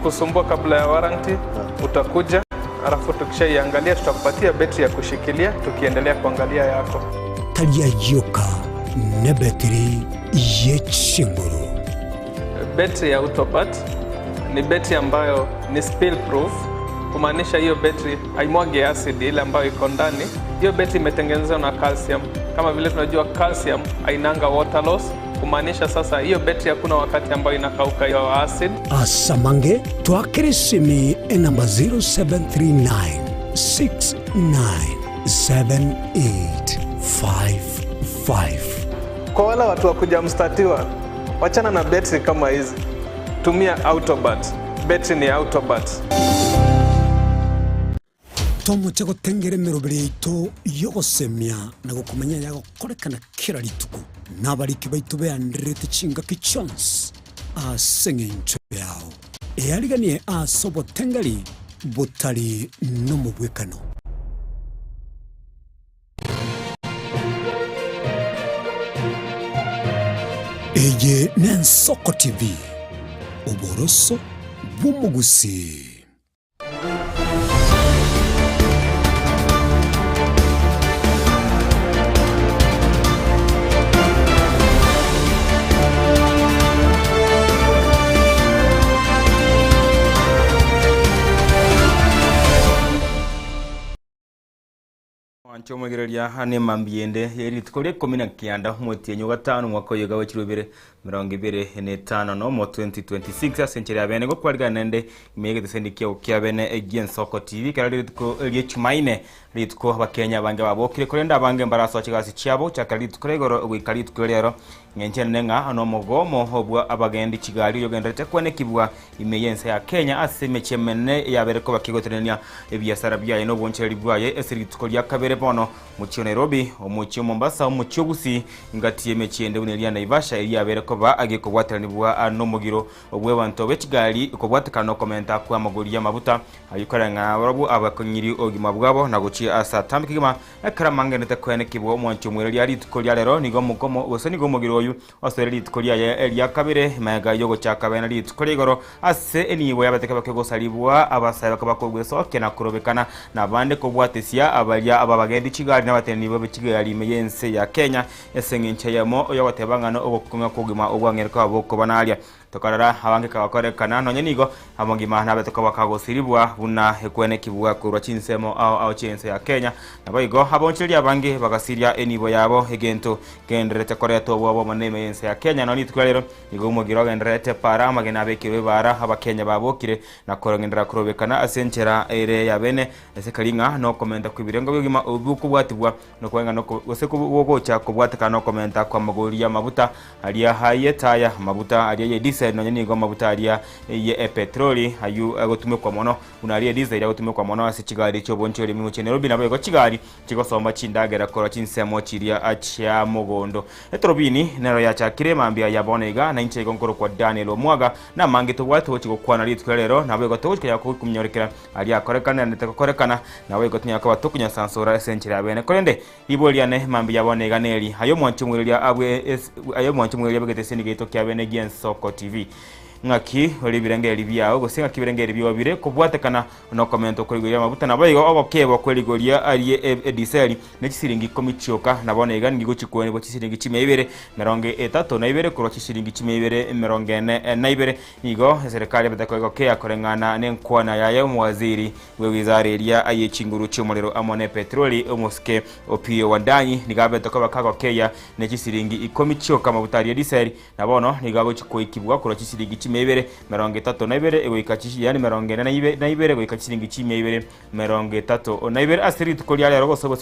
ikikusumbua kabla ya warranty, utakuja, alafu tukishaiangalia tutakupatia betri ya kushikilia tukiendelea kuangalia yako. Talia yoka na betri yechinguru. Betri ya Autobat ni betri ambayo ni spill proof, kumaanisha hiyo betri haimwagi acid ile ambayo iko ndani. Hiyo betri imetengenezwa na calcium. Kama vile tunajua calcium hainanga water loss, kumaanisha sasa hiyo betri hakuna wakati ambayo inakauka hiyo acid. Asamange twakirisimi namba 0739 697855. Kwa wale watu wa kujamstatiwa, wachana na betri kama hizi. Tumia Autobat. Betri ni Autobat. Tomo chako tengere merobreito yogosemia na gukumenya yago korekana kira rituko nabariki baitu be andrete chinga kichons asengencho yao eariganie asobo tengari botari no mubwekano. Eye Nensoko TV Oboroso Bumugusi. Wancho mwegereria hane mambiende yeri tukole komina kianda mwetienyo gatano mwaka yoga wachirubire 2025 no mo 2026 century abene go kwariga nende imege tesendikia ukiabene Nensoko TV karali tuko liechmaine litko abakenya bange babokire kurenda bange mbaraso chigasi cyabo cyakali tukoregoro gwikali tukorero ngenche nenga ano mogomo obwa abagendi kigali yogendete kwene kibwa imeyense ya Kenya asemechemene yabereko bakigoterania ebyasara byaye no boncheri bwaye esiri tukolia kabere bono mucho Nairobi omucho Mombasa omucho gusi ngatiye mechiende unelia Naivasha eri yabereko ba agiko bwateranibwa ano mugiro obwe bantu bekigali ko bwatekano komenta kwa maguri ya mabuta ayikoranga barabu abakonyiri ogima bwabo naguchi asa tambikima ekaramangenete kwene kibwa omucho mweri ari tukolia lero nigo mukomo osoni go mugiro oyu osereri tukolia ya elia kabere mega yogo chakabena ri tukoligoro ase enibo yabateka bakegosalibwa abasaba kabakogweso kena kurobekana nabande ko bwatesia abalya ababagendi kigali nabateni bo bekigali meyense ya Kenya esengenche yamo oyo batebangano obukunga kugima obwangereka boko banalya tokarara abange kabakorekana nonye nigo amongima nabeteka bakagosiribwa buna ekwene kibwa kurwa chinsemo au chense ya Kenya nabayigo abonchiri abange bagasiria enibo yabo egento genderete koreto bwabo maneme yense ya Kenya noni tukwalero nigo mugiro genderete para magena bekirwe bara abakenya babokire na korongendera kurobekana asenchera ere yabene esekalinga no komenta kwibirengo bigima obuku bwatibwa no kwenga no goseku wogocha kubwateka no komenta kwa magori ya mabuta aliya haye taya mabuta aliya diesel no nyini go mabuta aliya ye petroli ayu agotume kwa mono unaliya diesel agotume kwa mono ase kigali cyo boncheri mu Nairobi nabo go kigali kigo somba chindagera kora chinsemo chiria achya mugondo etrobini nero ya chakire mambia ya bonega na inche gonkoro kwa Daniel Omwaga na mange to watu chiko kwa na litwe lero nabo go tochika ya kumnyorekera aliya korekana neteka korekana nawe go tinya kwa tukunya sansora century abene korende iboliane mambi yabonega neli ayo mwanchumwiria abwe ayo mwanchumwiria begeteseni geto kyabene Nensoko TV ngaki olibirengeri byao gosenga kibirengeri byo babire kubwatekana no comment okurigoria mabuta nabayigo obokebo kwerigoria aliye diesel nekisiringi komichoka nabonega ngigo chikwene bokisiringi 232 kurwa chisiringi 242 nigo serikali batakoigo kea korengana nenkwana yaye mwaziri we wizara eria aye chinguru chomorero amone petroli omoske opio wadanyi nigabe takoba kago kea nekisiringi komichoka mabuta ya diesel nabono nigago chikoikibwa kurwa chisiringi 232 egoikachishi yani 42 egoikachiringi 232 asiri tukolia lero gosobo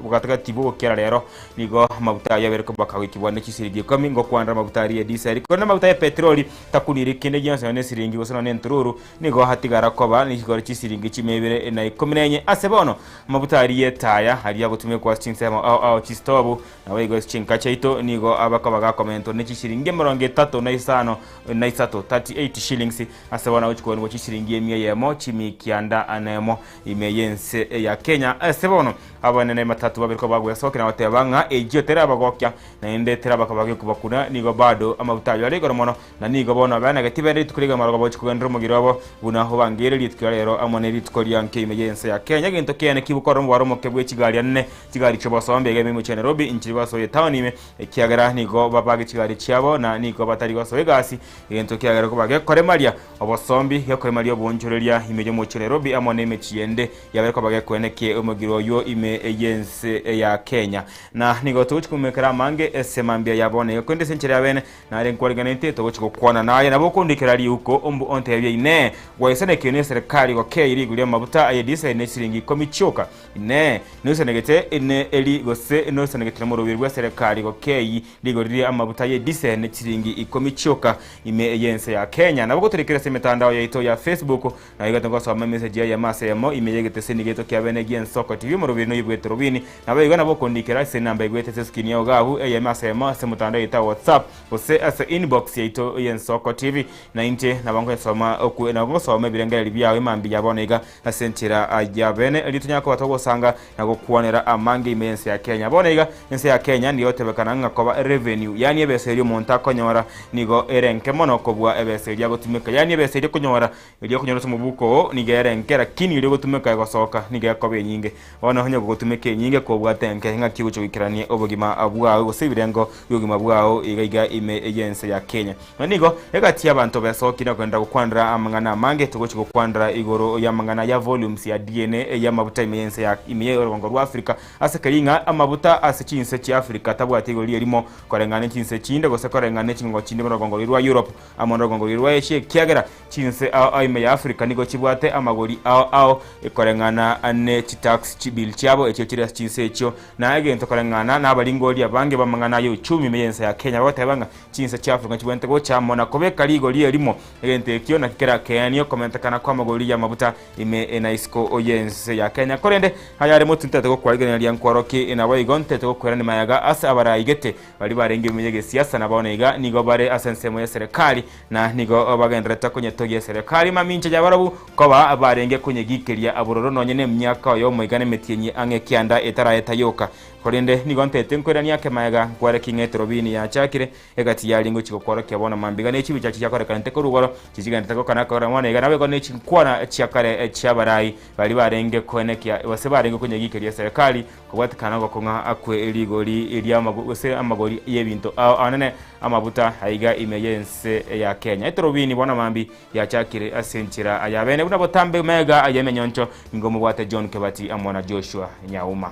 bukataka tibo kera lero nigo mabuta yabereko bakawikibwa nekisiringi komi ngo kwandra mabuta ya diesel kona mabuta ya petroli takuniri kinde gyanse ne siringi gosona nentururu nigo hatigara koba nigo chisiringi 214 asebono mabuta ya taya hali yabutume kwa chinsema au chistobu nawe go chinka chaito nigo abakabaga komento nekisiringi 35 na isato 38 shillings ase wana uchiko ngo chishiringi emia yemo chimi kianda anemo imeyense ya Kenya ase bono abanene matatu babiriko bagwesoke na batebanga ejio tera bagokya na ende tera bakabage kubakuna nigo bado amabutayo ari goromono na nigo bono bana gatibere tukuriga marogo bochikugandro mugirobo buna ho bangere litwa rero amone litkoria nke imeyense ya Kenya gento kene kibukoro mwaro mokebwe kigali anne kigali chobosombe geme mu Nairobi inchiri basoye town ime kiagara nigo babage kigali cyabo na nigo batari basoye gasi gento kiagara ko bage kore maria obosombi yakore maria bonjoreria imeje mu Nairobi amone mechiende yabere ko bage kweneke umugiro yo imeyense ya Kenya na nigo tuchikumekera mange esemambia yabone kwende sencheri abene na renkwarganete to kuona naye nabo kundikira ali uko ombu onte yabye ine waisane kene serikali ko keiri guri mabuta ayedise ne siringi komichoka ine nusenegete ine eli gose no senegete mu rubirwa serikali ko keyi ligoriri amabuta ayedise ne siringi ikomichoka imeyense ya Kenya nabo kuturekera semetandao yaito ya Facebook na igatongo soma message ya masemo imeyegete senigeto kyabene gen soko TV mu rubirino yibwete rubini nabo igana bo kundikira se namba igwete skini ya gahu ya masemo semutandao yita WhatsApp ose ase inbox yaito Soko TV na inte na bango soma oku na go soma birengera libyawe mambi yabonega asentira ajabene litunyako batogo sanga na go kuonera amange imense ya Kenya bonega ense ya Kenya ndiyo tebekana ngakoba revenue yani ebeseri monta konyora nigo erenke mono kobwa ebeseri yagotumeka yani ebeseri konyora iliyo konyora mu buko niga erenkera kini iliyo gotumeka gosoka niga yakobe nyinge bona honyo gotumeke nyinge kobwa tenke nga kibucho gikiranie obogima abwawe gosibirengo yogima bwawo igaiga imeyense ya Kenya nigo egati abantu besokira kwenda kukwandra amangana mange tugochiko kwandra igoro ya mangana ya volumes ya DNA ya mabuta imeyense ya imiyero wango rwa Africa asekalinga amabuta asichinse chi Africa tabwati igori erimo korengane chinse chinde gose korengane chingo chinde wango rwa Europe amondo wango rwa Asia kiagera chinse aime ya Africa nigo chibwate amagori ao korengana ane chitax chibil chabo echechira chinse echo na agento korengana na abalingoli abange bamangana yo 10 imeyense ya Kenya wote banga chinse chi Africa chibwente go chamona kobeka ligoli erimo egente kiona kikera Kenya komentakana kwa magoli ya mabuta ime enaisko oyense ya Kenya korende hayare mutuntate go kwalgana lya nkworoki inawe igonte to kwerani mayaga asa abara igete bali barenge muyege siasa na bonega nigo bare asensemo ya serikali na nigo bagendreta kunye togi ya serikali maminche ya barabu koba barenge kunye gikeria aburoro nonyene myaka yo moigane metienye ange kianda etara etayoka korende nigo ntete nkwerani yake mayaga kware kingetro bini ya chakire egati yalingo chiko kwara kyabona mambiga ne chibicha cyakore kante ko rugoro kiziganda ko kana kora mwana igana bego ne chinkwana cyakare cyabarayi bali barenge kwenekia bose barenge kunyegikeria serikali kubwatikana ngo konga akwe eligori elyamagose amagori yebinto anene amabuta haiga imeyense ya Kenya etrobini bona mambi ya chakire asenchira ayabene buna botambe mega ayamenyoncho ngomu bwate John Kebati amona Joshua Nyauma.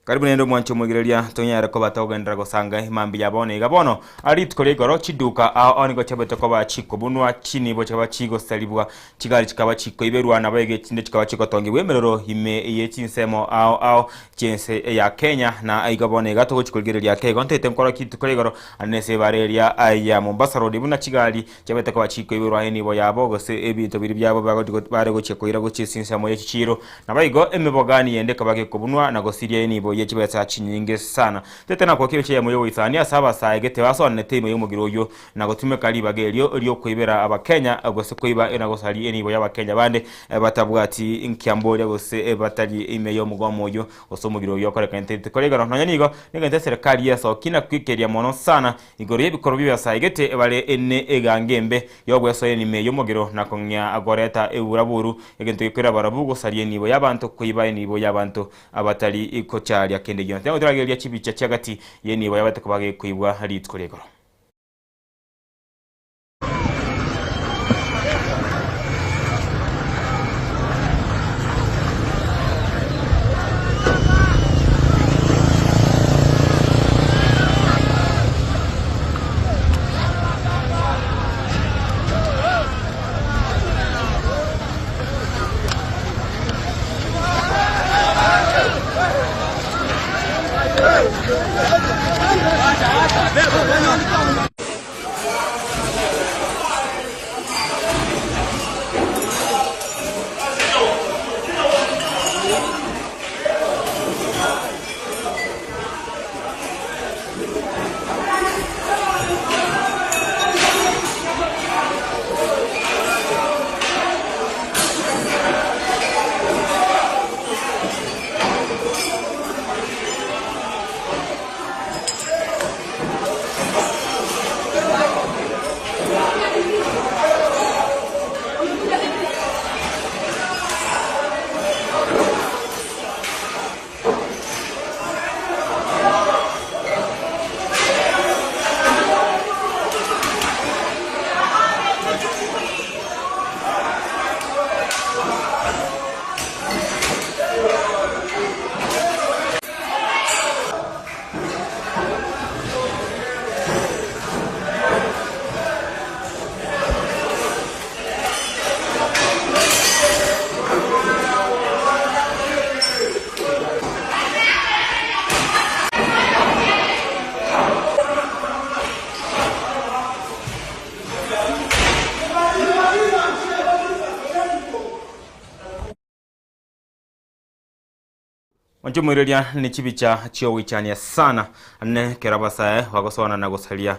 Karibu nendo mwancho mwigirelia tonyara ko batogendra go sanga imambi yabone gabono ari tukore goro chiduka oni go chabete ko ba chiko bunwa chini bo chaba chigo salibwa kigali kikaba chiko iberwa nabege chinde kikaba chiko tongi wemerero ime ye chinsemo chense ya Kenya na aigabone gato go chikogirelia ke gonte temkora kitukore goro anese barelia aya Mombasa road buna kigali chabete ko ba chiko iberwa eni bo yabo go se ebito biri byabo bare go chiko ira go chinsemo ye chiro nabayigo emebogani yende kabage ko bunwa na go siria eni bo yechibetsa chinyinge sana tete na kwa kibeche ya moyo ithania saba saegete wasone teme yumugiro yo na gotume kali bagelyo ryo kwibera abakenya agose kwiba ena gosali eni bo y'abakenya bande batabwati inkyambole gose batali imeyo mugomo yo osomugiro yo kore kante kolega no nyanigo nigante serikali yaso kina kwikeria mono sana igoro yebikoro bya saegete bale ene egangembe yo gweso eni meyo mugiro na konya agoreta euraburu egento ikira barabugo sali eni bo y'abantu kwiba eni bo y'abantu abatali ikocha kende gyo ntango turagelia chibicha cyagati yeni bayabate kubage kwibwa litkoregoro. Wanchumuireria ni chibicha chio wichania sana ne kerabasae wagosona na gosalia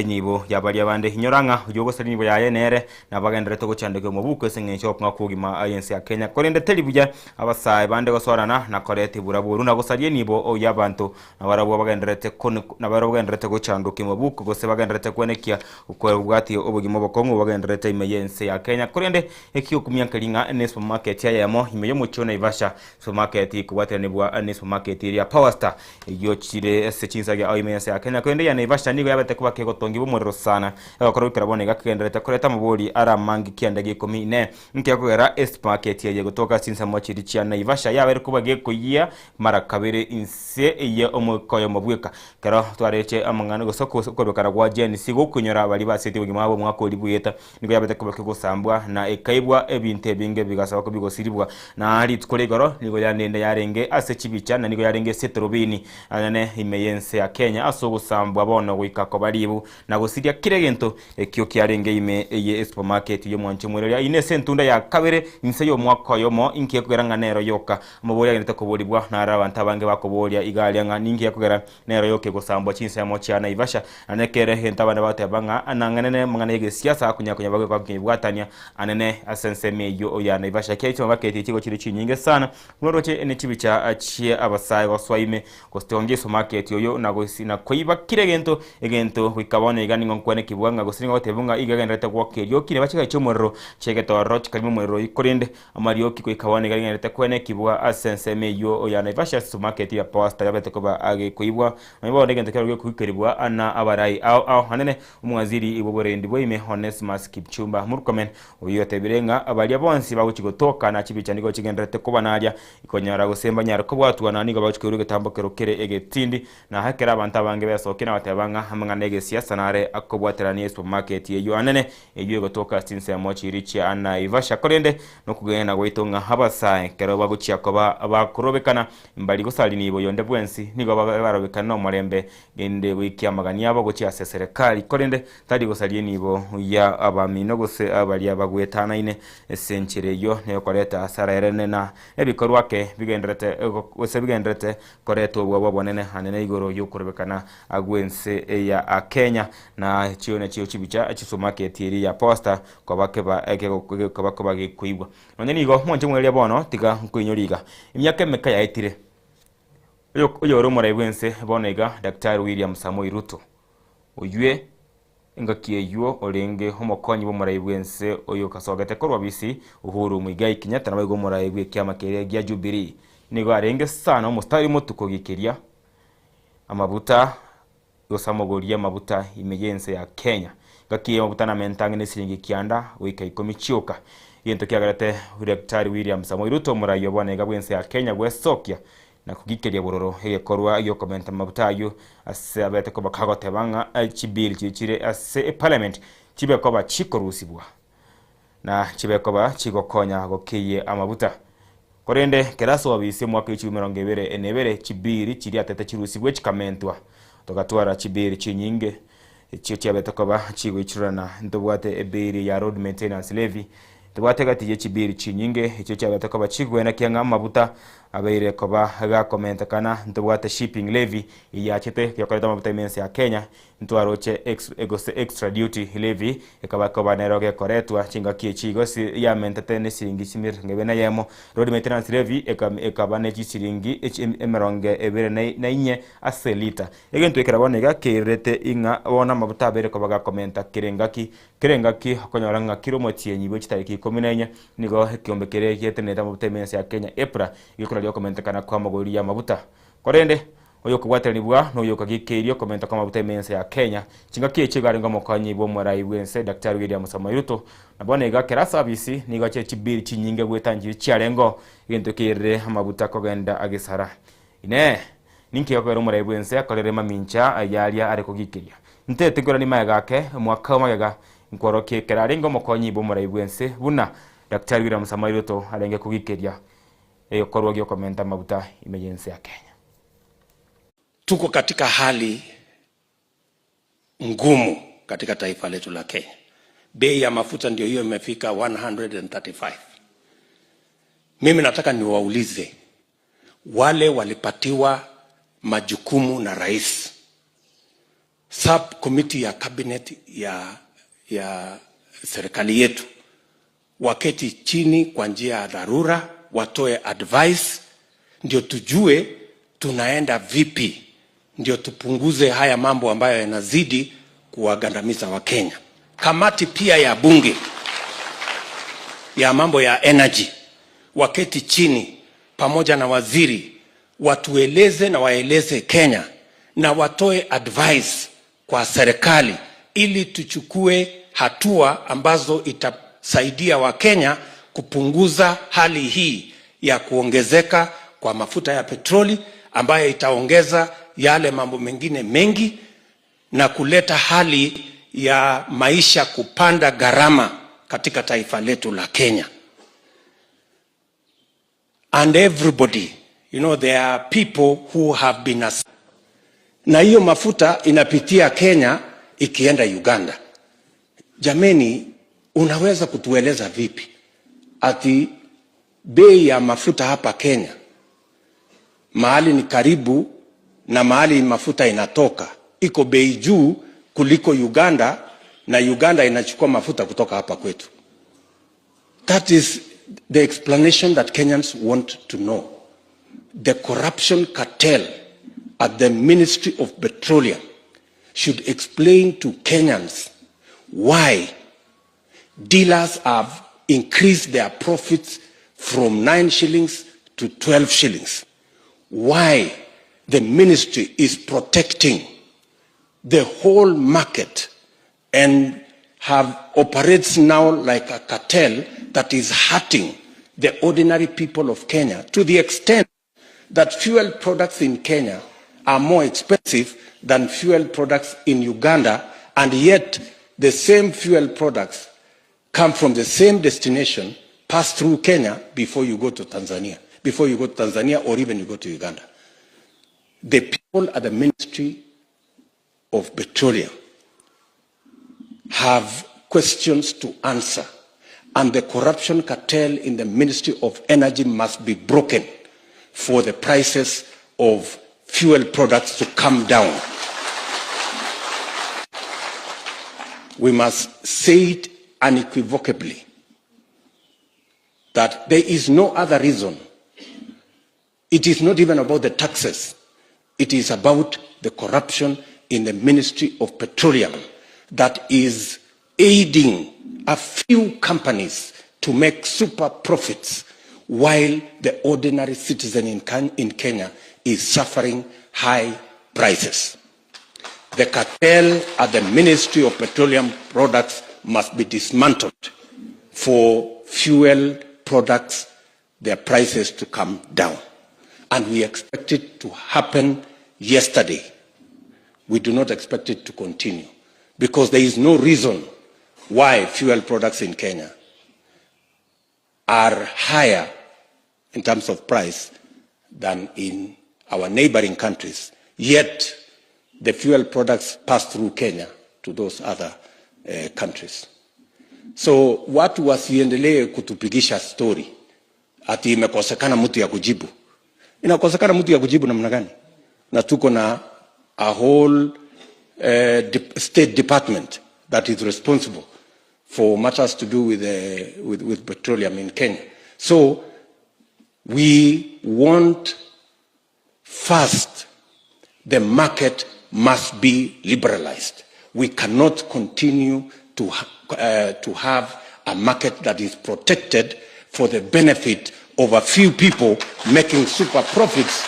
nyibo yabalia bande hinyoranga ujogosalia nyibo ya yenere na bagendere to gochandeke mu buko senge shop ngakugima ayensi ya Kenya korende telebuja abasae bande gosona na korete buraburu na gosalia nyibo o yabantu na barabu bagendere te kon na barabu bagendere te gochanduke mu buko gose bagendere te kwenekia uko bwati obugimo bokongo bagendere te imeyensi ya Kenya korende ekyo kumyankalinga ne supermarket ya yamo imeyo muchona ivasha supermarket kubwate ne bwa ne supermarket ya Powerstar iyo chire sechinsa ya imeyensi ya Kenya kwende ya Naivasha nigo yabate kuba kego tongi bumuriro sana yakoro kirabone gakendere te kureta muburi aramangi kiandage 14 nkiya kugera supermarket ya gutoka sinsa mochiri chia Naivasha yabe kuba gekuyia mara kabere inse ye omukoyo mabweka kero twareche amangana gosoko kobekara kwa jeni sigo kunyora bali basete bugima abo mwako libuyeta nigo yabate kuba kego sambwa na ekaibwa ebinte binge bigasaba ko bigosiribwa na ari tukoregoro nigo yanende yarenge asechibicha na nigo yarenge setrobini anane imeyense ya Kenya asogo sambwa bono gwikako balibu na gosiria kiregento ekyo kyarenge ime ye supermarket yo mwanche mwereria ine sentunda ya kabere inse yo mwako yomo inkiye kugeranga nero yoka mubori agente kubolibwa na arabantu abange bakoboria igali anga ningiye kugera nero yoke gosambwa chinse ya mochi ana Naivasha anekere henta bana bate banga ananganene mangana yege siasa kunya bagwe kwa kibwatania anene asense meyo ya Naivasha kya choma market ikigo chiri chinyinge sana ngoroche ene chibicha achie abasaye waswaime kostonge supermarket yoyo na gosina koiba kiregento egento wikabone igani ngonkwane kibwanga gosinga otebunga igagendete kwa kelyo kire bachika chomorro chegeto roch kalimo morro ikorende amario kiko ikabone igagendete kwene kibwa asense meyo ya Naivasha supermarket ya Powerstar yabete koba age koibwa mabone igente kero kuikeribwa ana abarai au hanene umwaziri ibobore ndibwo ime Onesmus Kipchumba murukomen uyotebirenga abalia bonsi baguchigotoka na chibicha nigo chigendete kuba narya ikonyara gusemba nyara kubwatwa na nigo bachikuru getambokero kere egetindi na hakera abantu abange besokena batebanga hamwe nege siasa nare akobwateranie supermarket yeyo anene eyo gotoka sinse ya mochi richi ana Naivasha korende no kugena gwitonga habasaye kero baguchia koba abakurobekana mbali gusali nibo yonde bwensi nigo barobekana no murembe gende wikia magania abo guchia serikali korende tadi gusalie nibo ya abamino gose abali abagwetana ine esenchire yo ne koreta asara erene na ebikorwa ke bigendrete gose bigendrete koreto bwo bonene hanene igoro yukurebekana agwense ya Kenya na chione chiyo chibicha supermarket iri ya Powerstar kwa bakeba ekego kwa bakoba gikuibwa none nigo mwanje mwelia bono tiga nkuinyoriga imyaka meka yaitire uyo rumora ibwense bonega Dr. William Samoei Ruto uyue ngakie yuo olenge homokonyi bo muraibwense oyo kasogete korwa bisi Uhuru Muigai Kenyatta na bago muraibwe kyama kere gya Jubilee nigo arenge sana umustari mutuko gikeria amabuta yosamogoria mabuta imeyense ya Kenya ngakie mabuta na mentange ne siringi kianda wika 10 chioka yento kyagarate Dr. William Samoei Ruto murayo bone gabwense ya Kenya gwesokia na kugikeria bororo hege korwa yo komenta mabutayo ase abete ko bakagote banga chibili chichire ase parliament chibe ko ba chikorusibwa na chibe ko ba chigokonya gokiye amabuta korende keraso wabise mwaka 2020 enebere chibili chiri atete chirusibwe chikamentwa togatwara chibiri chinyinge ekyo kyabeta koba chigwichurana ntobwate ebiri ya road maintenance levy tubwate gati chibiri chinyinge ekyo kyabeta koba chigwena kyanga mabuta abaire koba ga comment kana ntobwate shipping levy yachete yakoleta mabuta imense ya Kenya ntwaroche extra duty levy ekaba koba neroge koretwa chinga kichigo si ya mentetene siringi simir ngebena yemo road maintenance levy ekaba ne chiringi emeronge ebere na inye aselita egento ekarabonega kerete inga bona mabuta abere koba ga comment kirengaki konyoranga kiro motienyi bo chitariki 14 nigo kiombe kere yeteneta mabuta imense ya Kenya EPRA ikora comment kana kwa magori ya mabuta korende oyo kubwatanibwa no yo kagikerio comment kwa mabuta imense ya Kenya chinga kiechigari ngo mokanyi bo mwarai wense Dr. William Samoei Ruto nabone ga kera service nigo chibiri chinyinge gwetangi chiarengo gento kire mabuta kogenda agisara ine ninki yakwero mwarai wense akorere mamincha ayalia are kugikiria ntete ngora ni magake mwaka magaga nkoro kekera rengo mokanyi bo mwarai wense buna Dr. William Samoei Ruto arenge kugikiria korwa gyo komenta mabuta emergency ya Kenya. Tuko katika hali ngumu katika taifa letu la Kenya. Bei ya mafuta ndio hiyo imefika 135. Mimi nataka niwaulize wale walipatiwa majukumu na rais, subcommittee ya cabinet ya serikali yetu, waketi chini kwa njia ya dharura, watoe advice ndio tujue tunaenda vipi, ndio tupunguze haya mambo ambayo yanazidi kuwagandamiza wa Kenya. Kamati pia ya bunge ya mambo ya energy waketi chini pamoja na waziri, watueleze na waeleze Kenya na watoe advice kwa serikali ili tuchukue hatua ambazo itasaidia wa Kenya kupunguza hali hii ya kuongezeka kwa mafuta ya petroli ambayo itaongeza yale mambo mengine mengi na kuleta hali ya maisha kupanda gharama katika taifa letu la Kenya. And everybody, you know, there are people who have been na hiyo mafuta inapitia Kenya ikienda Uganda. Jameni, unaweza kutueleza vipi ati bei ya mafuta hapa Kenya mahali ni karibu na mahali mafuta inatoka iko bei juu kuliko Uganda, na Uganda inachukua mafuta kutoka hapa kwetu? That is the explanation that Kenyans want to know. The corruption cartel at the Ministry of Petroleum should explain to Kenyans why dealers have increased their profits from 9 shillings to 12 shillings. Why the ministry is protecting the whole market and operates now like a cartel that is hurting the ordinary people of Kenya, to the extent that fuel products in Kenya are more expensive than fuel products in Uganda, and yet the same fuel products come from the same destination, pass through Kenya before you go to Tanzania. Before you go to Tanzania or even you go to Uganda. The people at the Ministry of Petroleum have questions to answer, and the corruption cartel in the Ministry of Energy must be broken for the prices of fuel products to come down. We must say it unequivocally that there is no other reason. It is not even about the taxes. It is about the corruption in the Ministry of Petroleum that is aiding a few companies to make super profits while the ordinary citizen in Kenya is suffering high prices. The cartel at the Ministry of Petroleum Products must be dismantled for fuel products, their prices to come down. And we expect it to happen yesterday. We do not expect it to continue, because there is no reason why fuel products in Kenya are higher in terms of price than in our neighboring countries. Yet the fuel products pass through Kenya to those other countries. So watu wasiendelee kutupigisha story ati imekosekana mtu ya kujibu. Inakosekana mtu ya kujibu namna gani? Na tuko na a whole state department that is responsible for matters to do with petroleum in Kenya. So we want first the market must be liberalized. We cannot continue to have a market that is protected for the benefit of a few people making super profits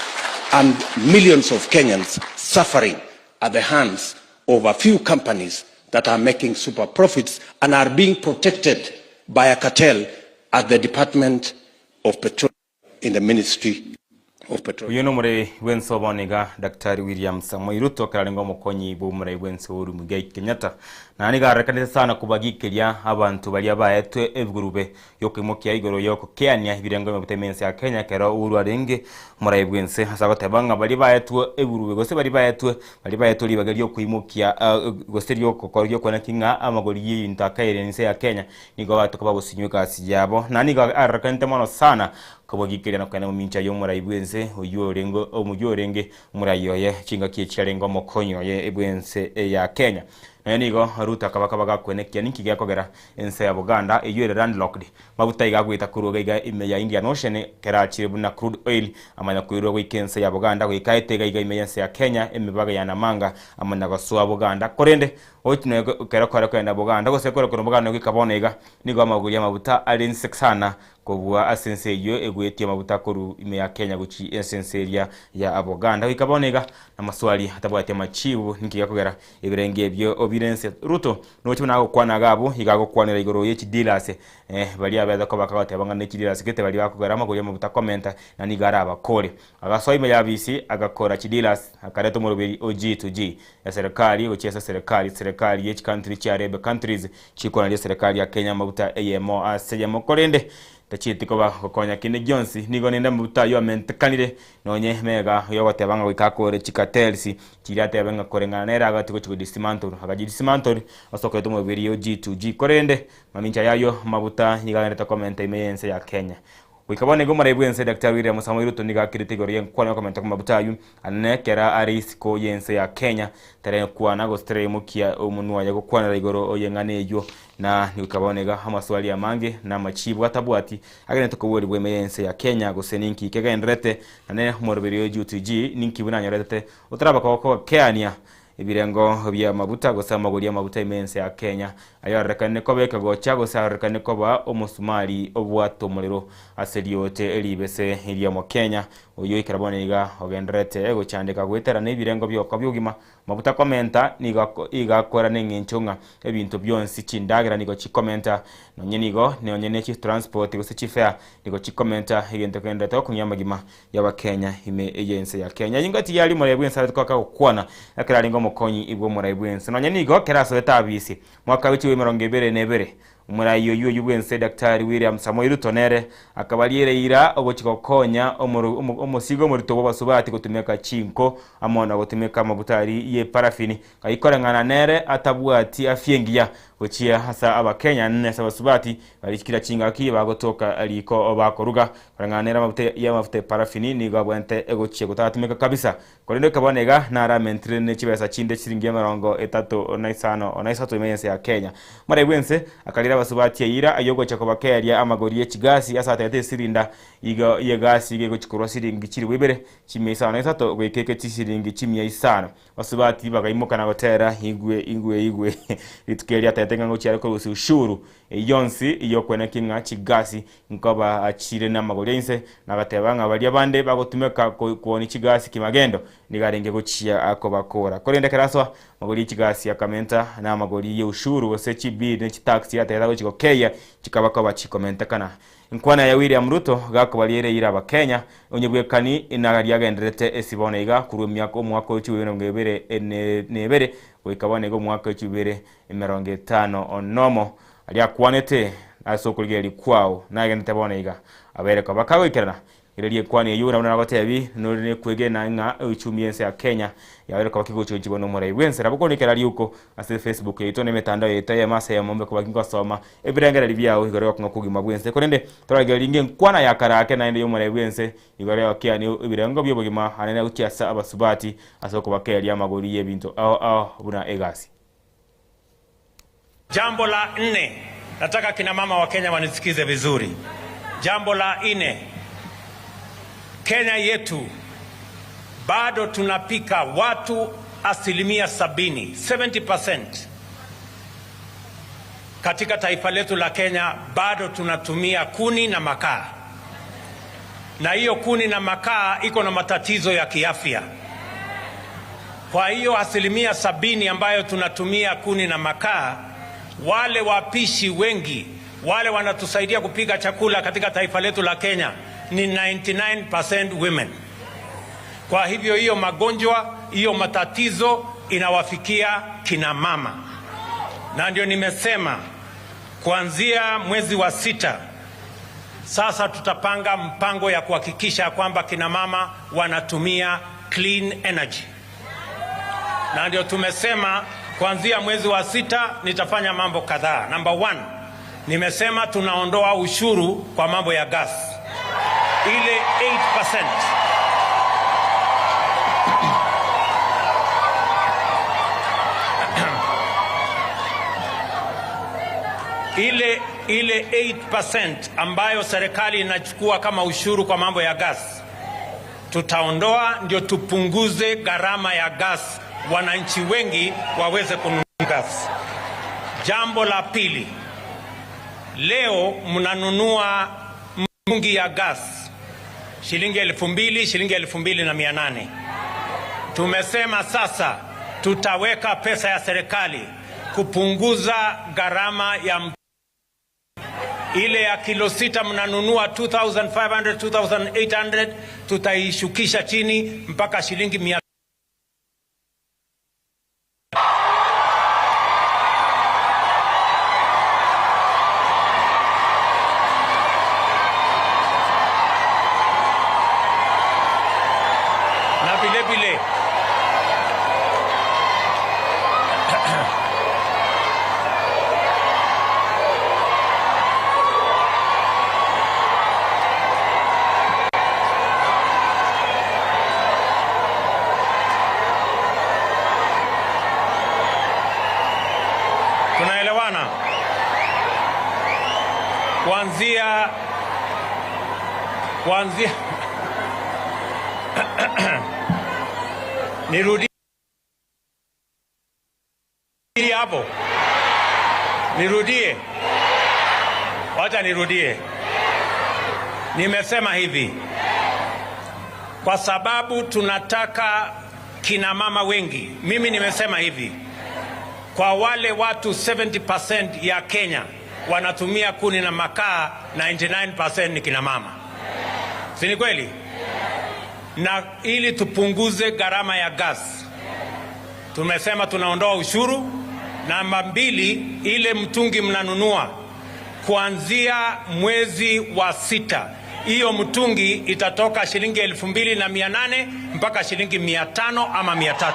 and millions of Kenyans suffering at the hands of a few companies that are making super profits and are being protected by a cartel at the Department of Petroleum in the Ministry of Petroleum. Uyu numure wenso boniga Dr. William Samoei Ruto kararengo mukonyi bumure wenso uri Muigai Kenyatta nani garekanite sana kubagikiria abantu bali abayetwe evgurube yokimukia igoro yoko keania ibirengo mebutemense ya Kenya kero uru arenge murai wense hasagotebanga bali bayetwe evgurube gose bali bayetwe libagari yokuimukia gose yokokoryo kwana kinga amagori yintakaire nse ya Kenya nigo batuko babusinyuka siyabo nani garekanite mono sana kubagikiria nakana mumincha yo murai wense oyorengo omuyorenge murai yoye chinga kicharengo mokonyo ye ebwense ya Kenya. Nigo Ruto akabaka kwenekia ninki gyakogera ense ya Buganda eyure landlocked mabuta igagwita kuruga iga ime ya Indian Ocean kerachire buna crude oil amanya kuiro gwikense ya Buganda gwikaitega iga ime yense ya Kenya emibaga ya Namanga amanya goswa Buganda korende ochino kerakora kwenda Buganda gose kora Buganda gwikabona iga nigo amaguri ya mabuta ali nsexana kobwa asense yo egwetie mabuta koru ime ya Kenya guchi essence ya Buganda gwikabona na maswali atabwate machibu ninki gyakogera ibirenge ebyo evidence Ruto no chuna kwana gabo igago kwanira igoro yechi dealers bali abeza ko bakabate neki dealers kete bali bakogarama ko yema buta commenta na nigara abakore agasoime ya BC agakora chi dealers akareto murubiri OG2G ya serikali ochesa serikali yechi country cha Arab countries chikona ya serikali ya Kenya mabuta AMO asejemo korende tachitiko bakonya kine Jonsi nigo nenda mabuta yo amentekanire nonye mega yo batebanga wikakore chikatelsi chirate benga korengana nera agatiko chiko dismantle dismantle asoko eto mubiri OG2G korende mamincha yayo mabuta yiganeta comment imeyense ya Kenya wikabone go marebwense Dr. William Samoei Ruto niga kritigoro yen kwa comment ko mabuta yu anekera arisiko yense ya Kenya tere kwa nago stre mukia omunwa yago kwana igoro oyengane yo na nikabonega amaswali ya mange na machibu atabwati agene tukobori bwemeyense ya Kenya gose ninki kegendrete nane morobiri OG2G ninki bunanyorete utaraba ko keania ibirengo bya mabuta gose amaguri ya mabuta imense ya Kenya ayo rekane ko beka gocha gose rekane ko ba omusumali obwato muliro aseriote elibese iliya mo Kenya oyo ikarabonega ogendrete ego chandika gwetera ne ibirengo byoko byugima mabuta komenta igakora nenginchunga ebintu byonsi chindagira nigo chikomenta nonye nigo nonye ne chi transport gose chi fare nigo chikomenta igente kende to kunyamagima yaba Kenya ime agency ya Kenya ingati yali murebwense atwaka kwana akiraringo mukonyi ibwo murebwense nonye nigo keraso etabisi mwaka wichi 2022 umurayo yubwense Dr. William Samoei Ruto nere akabalire ira ogochikokonya omusigo muri tobo basubati gutumeka chinko amona gutumeka mabutari ye parafini kayikorengana nere atabwati afyengiya gochia hasa abakenya nne sabasubati balikira chinga kiye bagotoka aliko bakoruga korengana nere mabute ya mabute parafini ni gabwente egochie gutatumeka kabisa korendo kabonega nara mentrene chibesa chinde chiringi 35 onaisatu imense ya Kenya marebwense akalira basubati ira ayogo chakobakeria amagori y'ikigasi asatete sirinda iga yegasi ige gochikorwa siringi kiri webere chimesa na isato gwekeke tisiringi chimya isana basubati bagayimuka na gotera igwe litukeria tatenga ngo cyari ko ushuru yonsi iyo kwena kinga kigasi nkoba achire na magori inse nagatebanga bali abande bagotumeka kuona ikigasi kimagendo nigarenge gochia akobakora korende karaswa magori y'ikigasi akamenta na magori y'ushuru wose chibid ne taxi atera chiko keya chikabako bachikomenta kana inkwana ya William Ruto gako balire ira ba Kenya onyebwekani inagari yagenderete esibone iga kurumya ko mwaka w'icubire ngebere nebere wikabone go mwaka w'icubire 50 onomo ali akwanete asokulgeri kwao nagenete bone iga abere ko bakawikirana irelie kwani yura na gotebi no ne kwege na nga uchumi yense ya Kenya ya wale kwa kigocho chibono mora ibwense raboko nikerari uko ase Facebook yeto ne metandao yeto ya masa ya mombe kwa kingo soma ebirengera libya igore kwa kugima bwense korende torageringe kwana ya karake na ende yomora ibwense igore okia ni ibirengo byo bugima anene utiasa abasubati asoko bakeli amagori yebinto buna egasi. Jambo la 4, nataka kina mama wa Kenya wanisikize vizuri. Jambo la 4, Kenya yetu bado tunapika watu 70% katika taifa letu la Kenya bado tunatumia kuni na makaa, na hiyo kuni na makaa iko na matatizo ya kiafya. Kwa hiyo 70% ambayo tunatumia kuni na makaa, wale wapishi wengi wale wanatusaidia kupika chakula katika taifa letu la Kenya ni 99% women. Kwa hivyo hiyo magonjwa, hiyo matatizo inawafikia kina mama. Na ndio nimesema kuanzia mwezi wa 6 sasa tutapanga mpango ya kuhakikisha kwamba kina mama wanatumia clean energy. Na ndio tumesema kuanzia mwezi wa 6 nitafanya mambo kadhaa. Number 1, nimesema tunaondoa ushuru kwa mambo ya gas. Ile 8%. Ile 8% ambayo serikali inachukua kama ushuru kwa mambo ya gas, tutaondoa ndio tupunguze gharama ya gas, wananchi wengi waweze kununua gas. Jambo la 2, leo mnanunua mtungi ya gas shilingi 2,000, shilingi 2,800. Tumesema sasa tutaweka pesa ya serikali kupunguza gharama ya ile ya kilo 6 mnanunua 2,500, 2,800, tutaishukisha chini mpaka shilingi 100. Na vile vile tunaelewana? Kuanzia nirudie hapo, wacha nirudie. Nimesema hivi kwa sababu tunataka kina mama wengi. Mimi nimesema hivi, kwa wale watu 70% ya Kenya wanatumia kuni na makaa, 99% ni kina mama. Si ni kweli? Na ili tupunguze gharama ya gas, tumesema tunaondoa ushuru. Namba 2, ile mtungi mnanunua kuanzia mwezi wa 6, hiyo mtungi itatoka shilingi 2,800 mpaka shilingi 500 ama 300.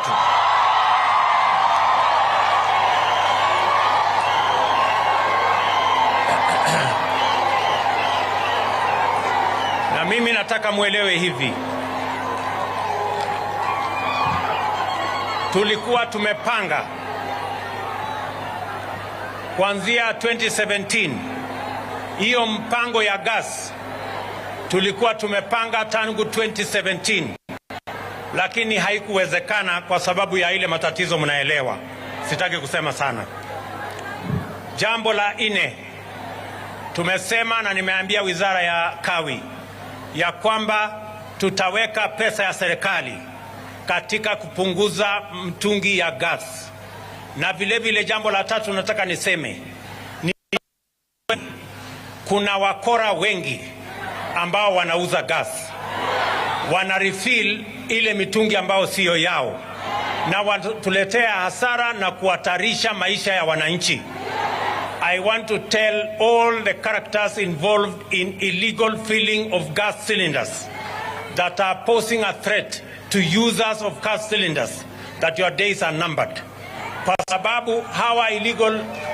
Na mimi nataka muelewe hivi, tulikuwa tumepanga kuanzia 2017 hiyo mpango ya gas, tulikuwa tumepanga tangu 2017, lakini haikuwezekana kwa sababu ya ile matatizo mnaelewa, sitaki kusema sana. Jambo la 4, tumesema na nimeambia wizara ya Kawi ya kwamba tutaweka pesa ya serikali katika kupunguza mtungi ya gas. Na vile vile jambo la 3 nataka niseme ni kuna wakora wengi ambao wanauza gas, wana refill ile mitungi ambao sio yao, na watuletea hasara na kuhatarisha maisha ya wananchi. I want to tell all the characters involved in illegal filling of gas cylinders that are posing a threat to users of gas cylinders that your days are numbered. Kwa sababu hawa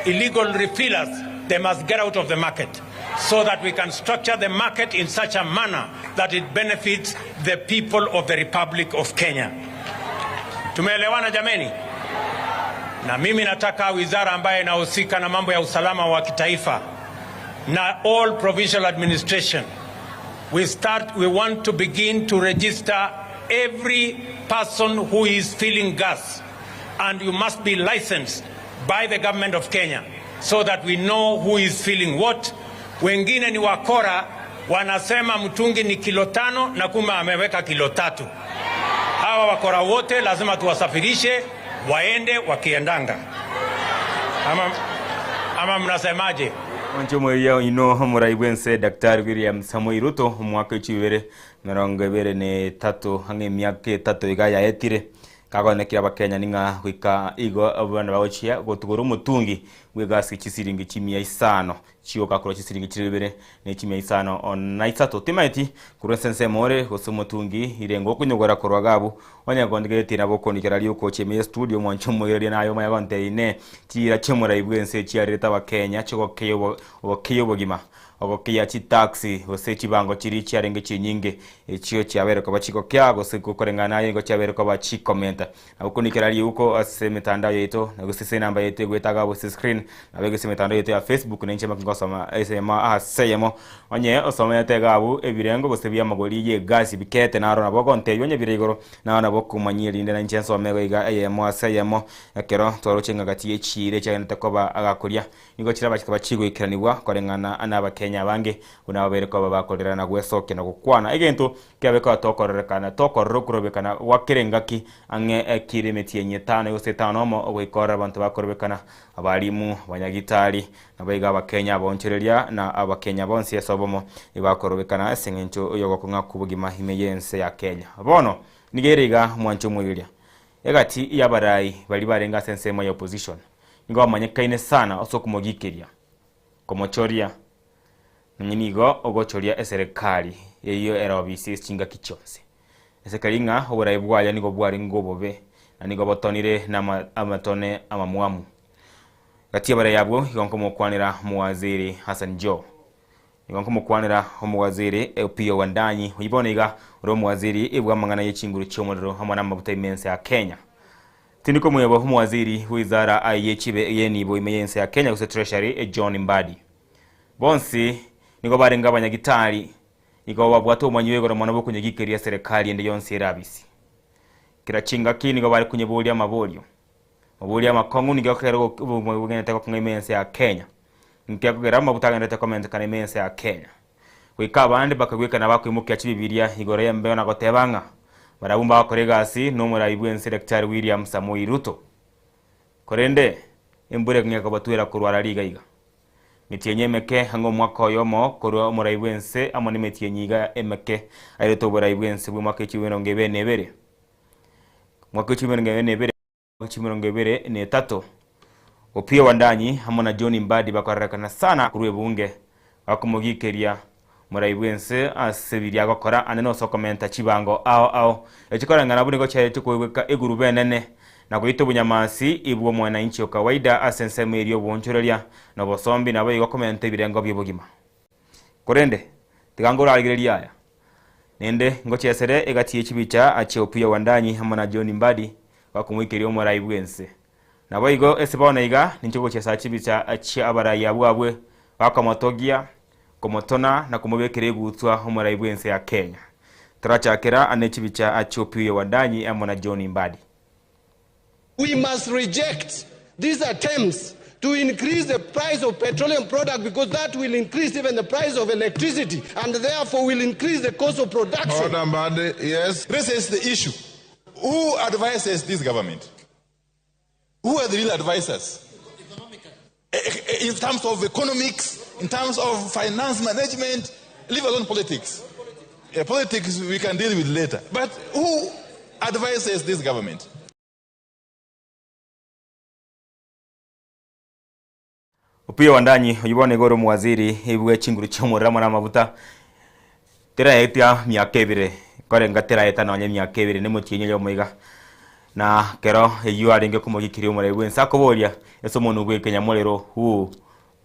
illegal refillers, they must get out of the market so that we can structure the market in such a manner that it benefits the people of the Republic of Kenya. Tumeelewana jameni? Na mimi nataka wizara ambayo inahusika na mambo ya usalama wa kitaifa na all provincial administration, we want to begin to register every person who is filling gas, and you must be licensed by the government of Kenya so that we know who is filling what. Wengine ni wakora, wanasema mtungi ni kilo 5 na kumbe ameweka kilo 3. Hawa wakora wote lazima tuwasafirishe waende wakiendanga. Ama mnasemaje? Wanchomweria ino muraibwense Daktari William Samoei Ruto mwaka 2023 hange myaka 3 igaya etire kagonekira bakenya ninga gwika igo abana bagochia gotuguru mutungi gwegasi chisiringi chimia isano chioka kuro chisiringi chiribere ne chimia isano on isato timaiti kuresense more gosumutungi irengo kunyogora korwagabu onyagondigete na bokondikira liuko chemie studio mwanchomweria nayo mayagonte ine chira chemura ibwense chiareta bakenya chigokeyo bogima ogokia chi taxi ose chibango chiri chiarenge chinyinge echio chiabere ko bachiko kyago sikukorengana yengo chiabere ko bachikomenta abukunikira liuko ase mitandao yeto nagusise namba yeto gwetaga bo screen nabegese mitandao yeto ya Facebook nenche makingosoma SMA aseyemo onye osoma yatega abu ebirengo gosebya magoli ye gas bikete naro na bogonte yonye biregoro na na bokumanyira inde na nchenso mego iga ayemo aseyemo yakero torochenga gati echire cyane takoba agakuria ingo chira bachika bachigo ikiranibwa korengana anaba Kenya bange unabere ko bakorera na gwesoke na gukwana egento kyabeka tokorrekana tokorrokurobekana wakirengaki ange kiremetie nyetano yose tano mo ogwikora abantu bakorebekana abalimu banyagitari nabayiga abakenya bonchereria na abakenya bonse yasobomo ibakorobekana sengencho yogo kunga kubugima himeyense ya Kenya bono nigeriga mwancho mwiria egati yabarai bali barenga sensemo ya opposition ngo amanyekaine sana osokumogikiria komochoria nyinigo ogochoria eserikali yeyo erobisi chinga kichonse eserikali nga oburayi bwaya nigo bwari ngobobe na nigo botonire na amatone amamwamu gati bare yabwo igonko mukwanira muwaziri Hassan Joho igonko mukwanira umuwaziri Opiyo Wandayi uyibonega uro muwaziri ibwa mangana y'ikinguru cy'omuriro hamwe n'amabuta imense ya Kenya tindiko muyebo umuwaziri wizara ayechibe yenibo imense ya Kenya kuse treasury John Mbadi bonsi nigo barenga abanyagitari nigo babwato umanywe gora mwana bokunyegikiria serikali ende yonse irabisi kirachinga kini nigo bari kunyebulia mabolyo makongu nigo kero ubugenda ko kunyemense ya Kenya nkiyakugera mabutanga ndete comment kana imense ya Kenya kwika abandi bakagweka nabakwimukia chibibiria igora yembe na gotebanga barabumba bakoregasi no murayibwense Daktari William Samoei Ruto korende embure kunyaka batwera kurwara liga iga mitienye meke hango mwaka yomo koro murayibwense amoni mitienyiga emeke ayeto burayibwense bwo mwaka 2022 mwaka 2022 ne tato Opiyo Wandayi hamona John Mbadi bakarekana sana kurwe bunge bakumugikeria murayibwense asebiri agakora aneno so commenta chibango ao echikorangana buni go cyaye tukweka eguru benene na kuito bunyamasi ibwo mwana inchi kawaida asense merio bonchoreria no bosombi nabo igo comment ibirengo byobugima korende tigangora aligeria aya nende ngo cyesere egati echibicha achi Opiyo Wandayi hamona John Mbadi bakumwikerio murayibwense nabo igo esibona iga nincho cyesa chibicha achi abarayi abwabwe bakamotogia komotona na kumubekere gutwa umurayibwense ya Kenya turachakira anechibicha achi Opiyo Wandayi amona John Mbadi. We must reject these attempts to increase the price of petroleum product because that will increase even the price of electricity and therefore will increase the cost of production. Order, Mbadi, yes. This is the issue. Who advises this government? Who are the real advisors? In terms of economics, in terms of finance management, leave alone politics. Politics we can deal with later. But who advises this government? Opiyo Wandayi uyibone goro muwaziri ibwe chinguru cy'omurama n'amabuta tiraetia miaka ibere kore ngatiraeta nonye miaka ibere ni mutinyo yo muiga na kero eyu arenge kumugikiri umure wensa koboria esomo gwe Kenya molero who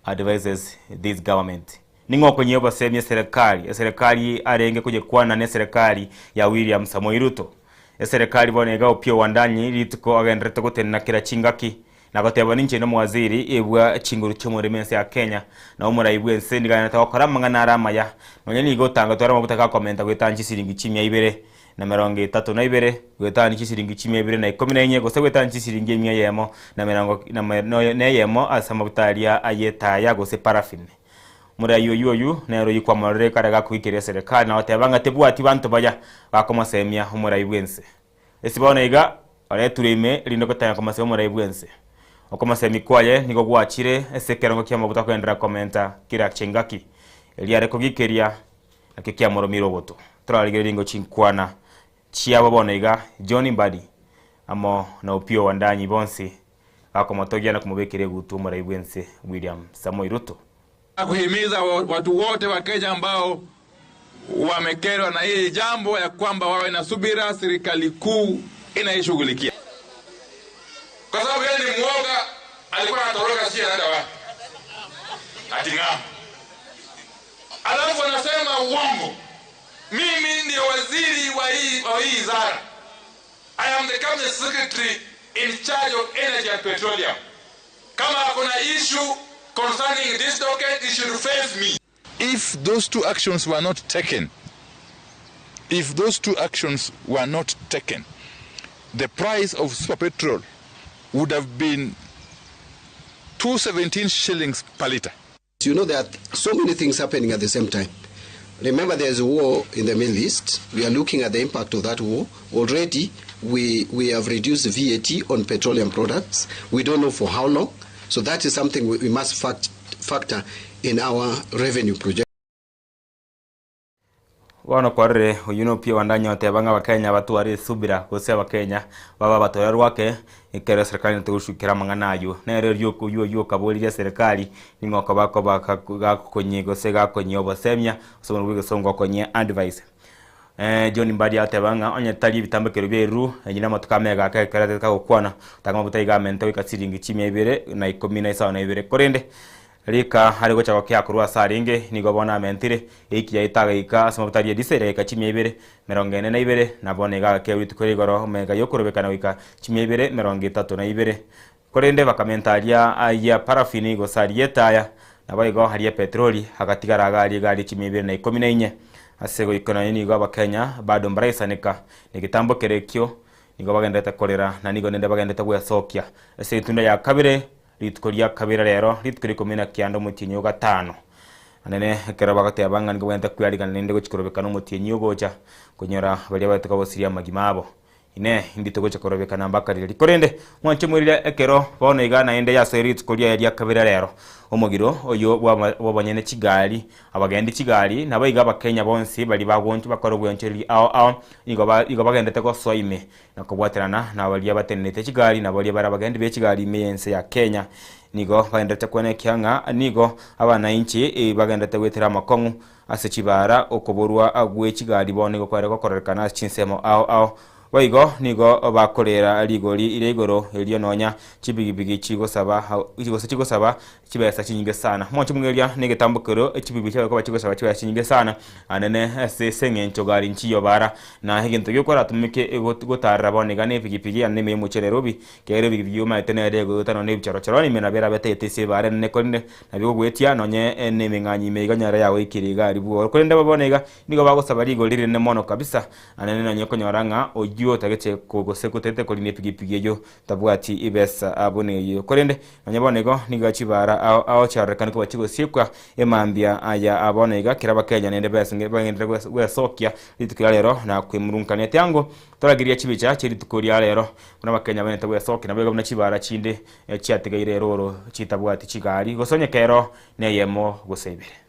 advises this government ningo kwenye basemye serikali arenge kuje kwana ne serikali ya William Samoei Ruto serikali bonega opio wandanyi litiko agendrete gutena kira chingaki na goteba ninche no mwaziri ebwa chinguru cy'umuremense ya Kenya na umuraibwe nsendigana takora mangana aramaya nonye ni gotanga twara mabutaka komenta gwetanchi siringi 12 na 32 gwetanchi siringi 12 na 14 gose gwetanchi siringi 100 yemo na 40 na yemo asama butalia ayeta ya gose parafine muri ayoyoyu nero yikwa marere karaga kwikire serikali na watebanga tebwati bantu baya bakomasemya umuraibwe nse esibona iga ale turime lindo kotanya komasemya umuraibwe nse okomasemi kwaye nigo gwachire esekerongo kya mabuta kwendera komenta kira chengaki eliare kogikeria akikya moromiro boto turaligere lingo chinkwana chiabo bonaiga John Mbadi amo na opio wandanyi bonsi akomotogia na kumubekere gutu muraibwense William Samoei Ruto kuhimiza watu wote wa Kenya ambao wamekerwa na hili jambo ya kwamba wawe na subira, serikali kuu inaishughulikia. Kwa sababu yeye ni mwoga, alikuwa anatoroka si anaenda wapi? Atinga. Alafu anasema uongo. Mimi ndio waziri wa hii wizara. I am the cabinet secretary in charge of energy and petroleum. Kama kuna issue concerning this docket, it should face me. If those two actions were not taken, the price of super petrol would have been 217 shillings per liter. You know, there are so many things happening at the same time. Remember, there's a war in the Middle East. We are looking at the impact of that war. Already, we have reduced VAT on petroleum products. We don't know for how long. So that is something we must factor in our revenue project. Wano kwarre uyuno pia wandanyo watebanga wa Kenya batuari subira kose wa Kenya baba batoya wake ikere serikali ntushukira manganayo nere ryoko yo kaboli ya serikali ningoka bako konye gose konye obasemya somo bwigo songo konye advice John Mbadi atebanga onye tali bitambekero byeru nyina matukamega akakera takokwana takama butayiga mente wikasiringi 12 na 12 korende Rika harigo chako kya kurwa saringe nigo bona mentire iki yaitaga ika samabutari disere ka 12 na bonega ke witukore goro mega yokurubekana wika 12 korende bakamentaria aya parafini go sarieta ya na bayigo hariye petroli hagatigara gari 12 asego ikona ni go Kenya bado mbraisanika nigitambo kerekyo nigo bagendeta korera na nigo nende bagendeta gwasokia ese tunda ya kabire litkoria kabira rero litkori komena kyando mutinyo gatano anene kera bagate abanga ngo wenda kwiyarigana nende gochikorobekana mutinyo gocha kunyora bali bataka bosiria magimabo ine indito gocha korobekana mbakari likorende mwanche murire ekero bono igana ende ya serit koria ya kabira rero omugiro oyo wabanyene kigali abagende kigali nabayiga bakenya bonsi bali bagontu bakorobwe ncheri ao igo bagendete ko soime nakobwaterana nabali abatenete kigali nabali barabagende be kigali meyense ya Kenya nigo bagendete kwene kyanga nigo abana inchi bagendete gwetera makongu ase kibara okoborwa agwe kigali bone go kwareko korekana chinsemo ao Waigo nigo bakorera ligori iregoro elio nonya chibigibigi chigosaba chibesa chinyinge sana mwacho mwelia negetambukero chibibigi cyako chigosaba chibesa chinyinge sana anene senge ncogari nchiyo bara na hegento yokora tumike gotara bonega ne pigipigi aneme mu Nairobi kere bigibigi yoma tenere go tano ne bicharo charo ni mena bera betete se bara ne konne na bigo gwetia nonye ne menganyi meganyara yawe ikiriga ribu korende babonega nigo bagosaba ligori rene mono kabisa anene nonye konyoranga ojuo tagete kogose kutete koline pigipigi yo tabwati ibesa abone yo korende nyabonego nigachibara ao charekana ko bachigo sikwa emambia aya abonega kiraba Kenya nende besinge bagende gwesokia litukira rero na kwimurunkanete yango toragiria chibicha chiri tukoria rero kuna bakenya bene tabwesokia na bego na chibara chinde chiategaire roro chitabwati chigari gosonye kero neyemo gosebere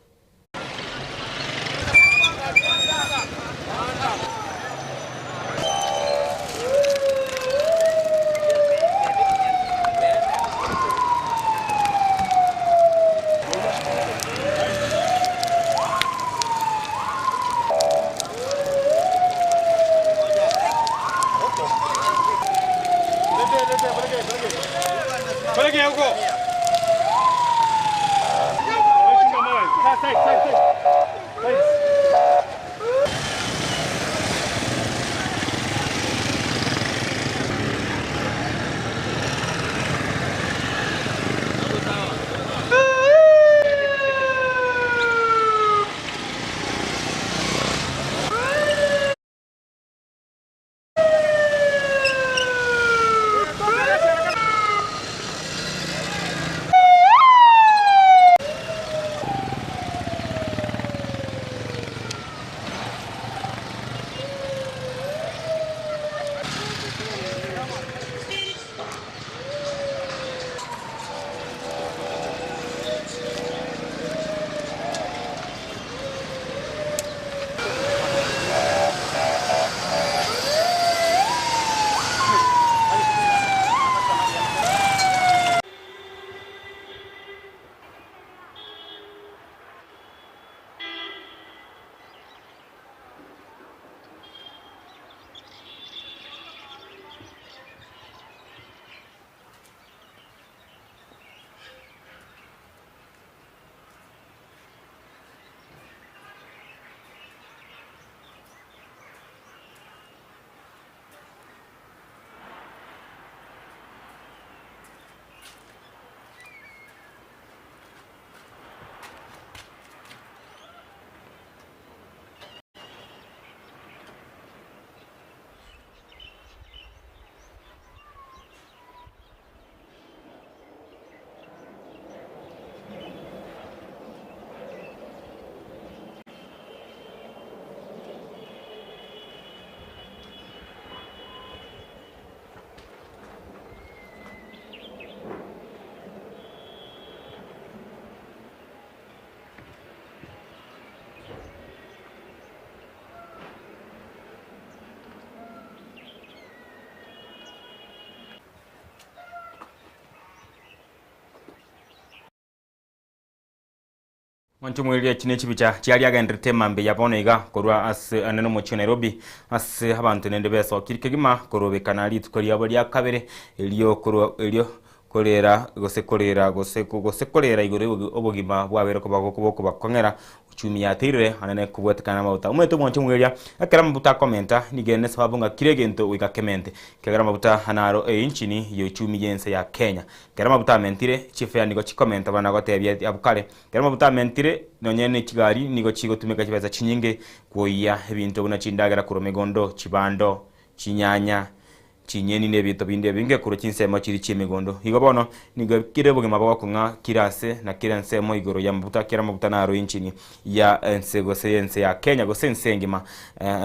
Mwanchumwili chine chibicha chiali agendrete mambe yabonega korwa as aneno mocho Nairobi as abantu nende beso kirikegima korobe kanali tukori abali akabere elio korwa elio kolera gosekolera igore obogima bwabero kubako bakongera uchumi yatirire anene kubwetekana mauta umweto mwanchumwili akara mabuta komenta nigene sababu nga kiregento wika kemente kagara mabuta hanaro inchini yo uchumi yense ya Kenya kagara mabuta mentire chifea nigo chikomenta bana gotebye abukale kagara mabuta mentire nonyene kigari nigo chigo tumeka kibeza chinyinge kuoya ebintu buna chindagara kuromegondo chibando chinyanya chinyeni nebito binde binge kuro chinsemo chiri chimigondo igobono nigo kireboge maboko nga kirase na kiransemo igoro ya mabuta kira mabuta na aro inchini ya ensego sense ya Kenya go sensengima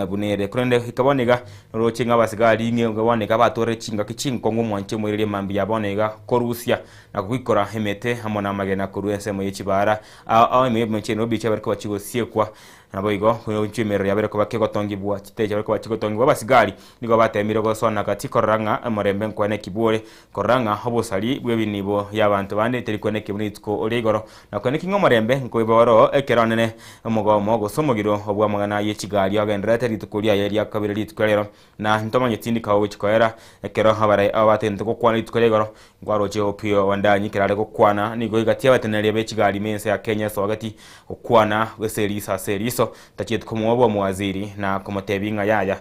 bunere kurende ikabonega rochinga basigari inge ngaboneka batore chinga kichinko ngumwanche mwirire mambi yabonega korusia na kwikora hemete hamona magena kuruensemo yechibara aho mecheno biche bariko bachigo siekwa naboigo kuyo chimero yabere ko bakego tongibwa chiteje bariko bachiko tongibwa basigari nigo batemire go sona katikoranga amorembe nkwane kibure koranga hobosali bwebinibo yabantu bande teri kwene kibunitko oligoro nakone kingo morembe nkoiboro ekeronene omugomo go somogiro obwa magana yechigari agendra teri tukulia yeri akabire litkolero na ntomanye tindi kawo chikoera ekero habare abatente ko kwana litkolero ngwaro je opio wandanyi kirale ko kwana nigo igatia batenere bechigari mense ya Kenya so hagati okwana weselisa seriso tachiet kumwobo muwaziri na kumotebinga yaya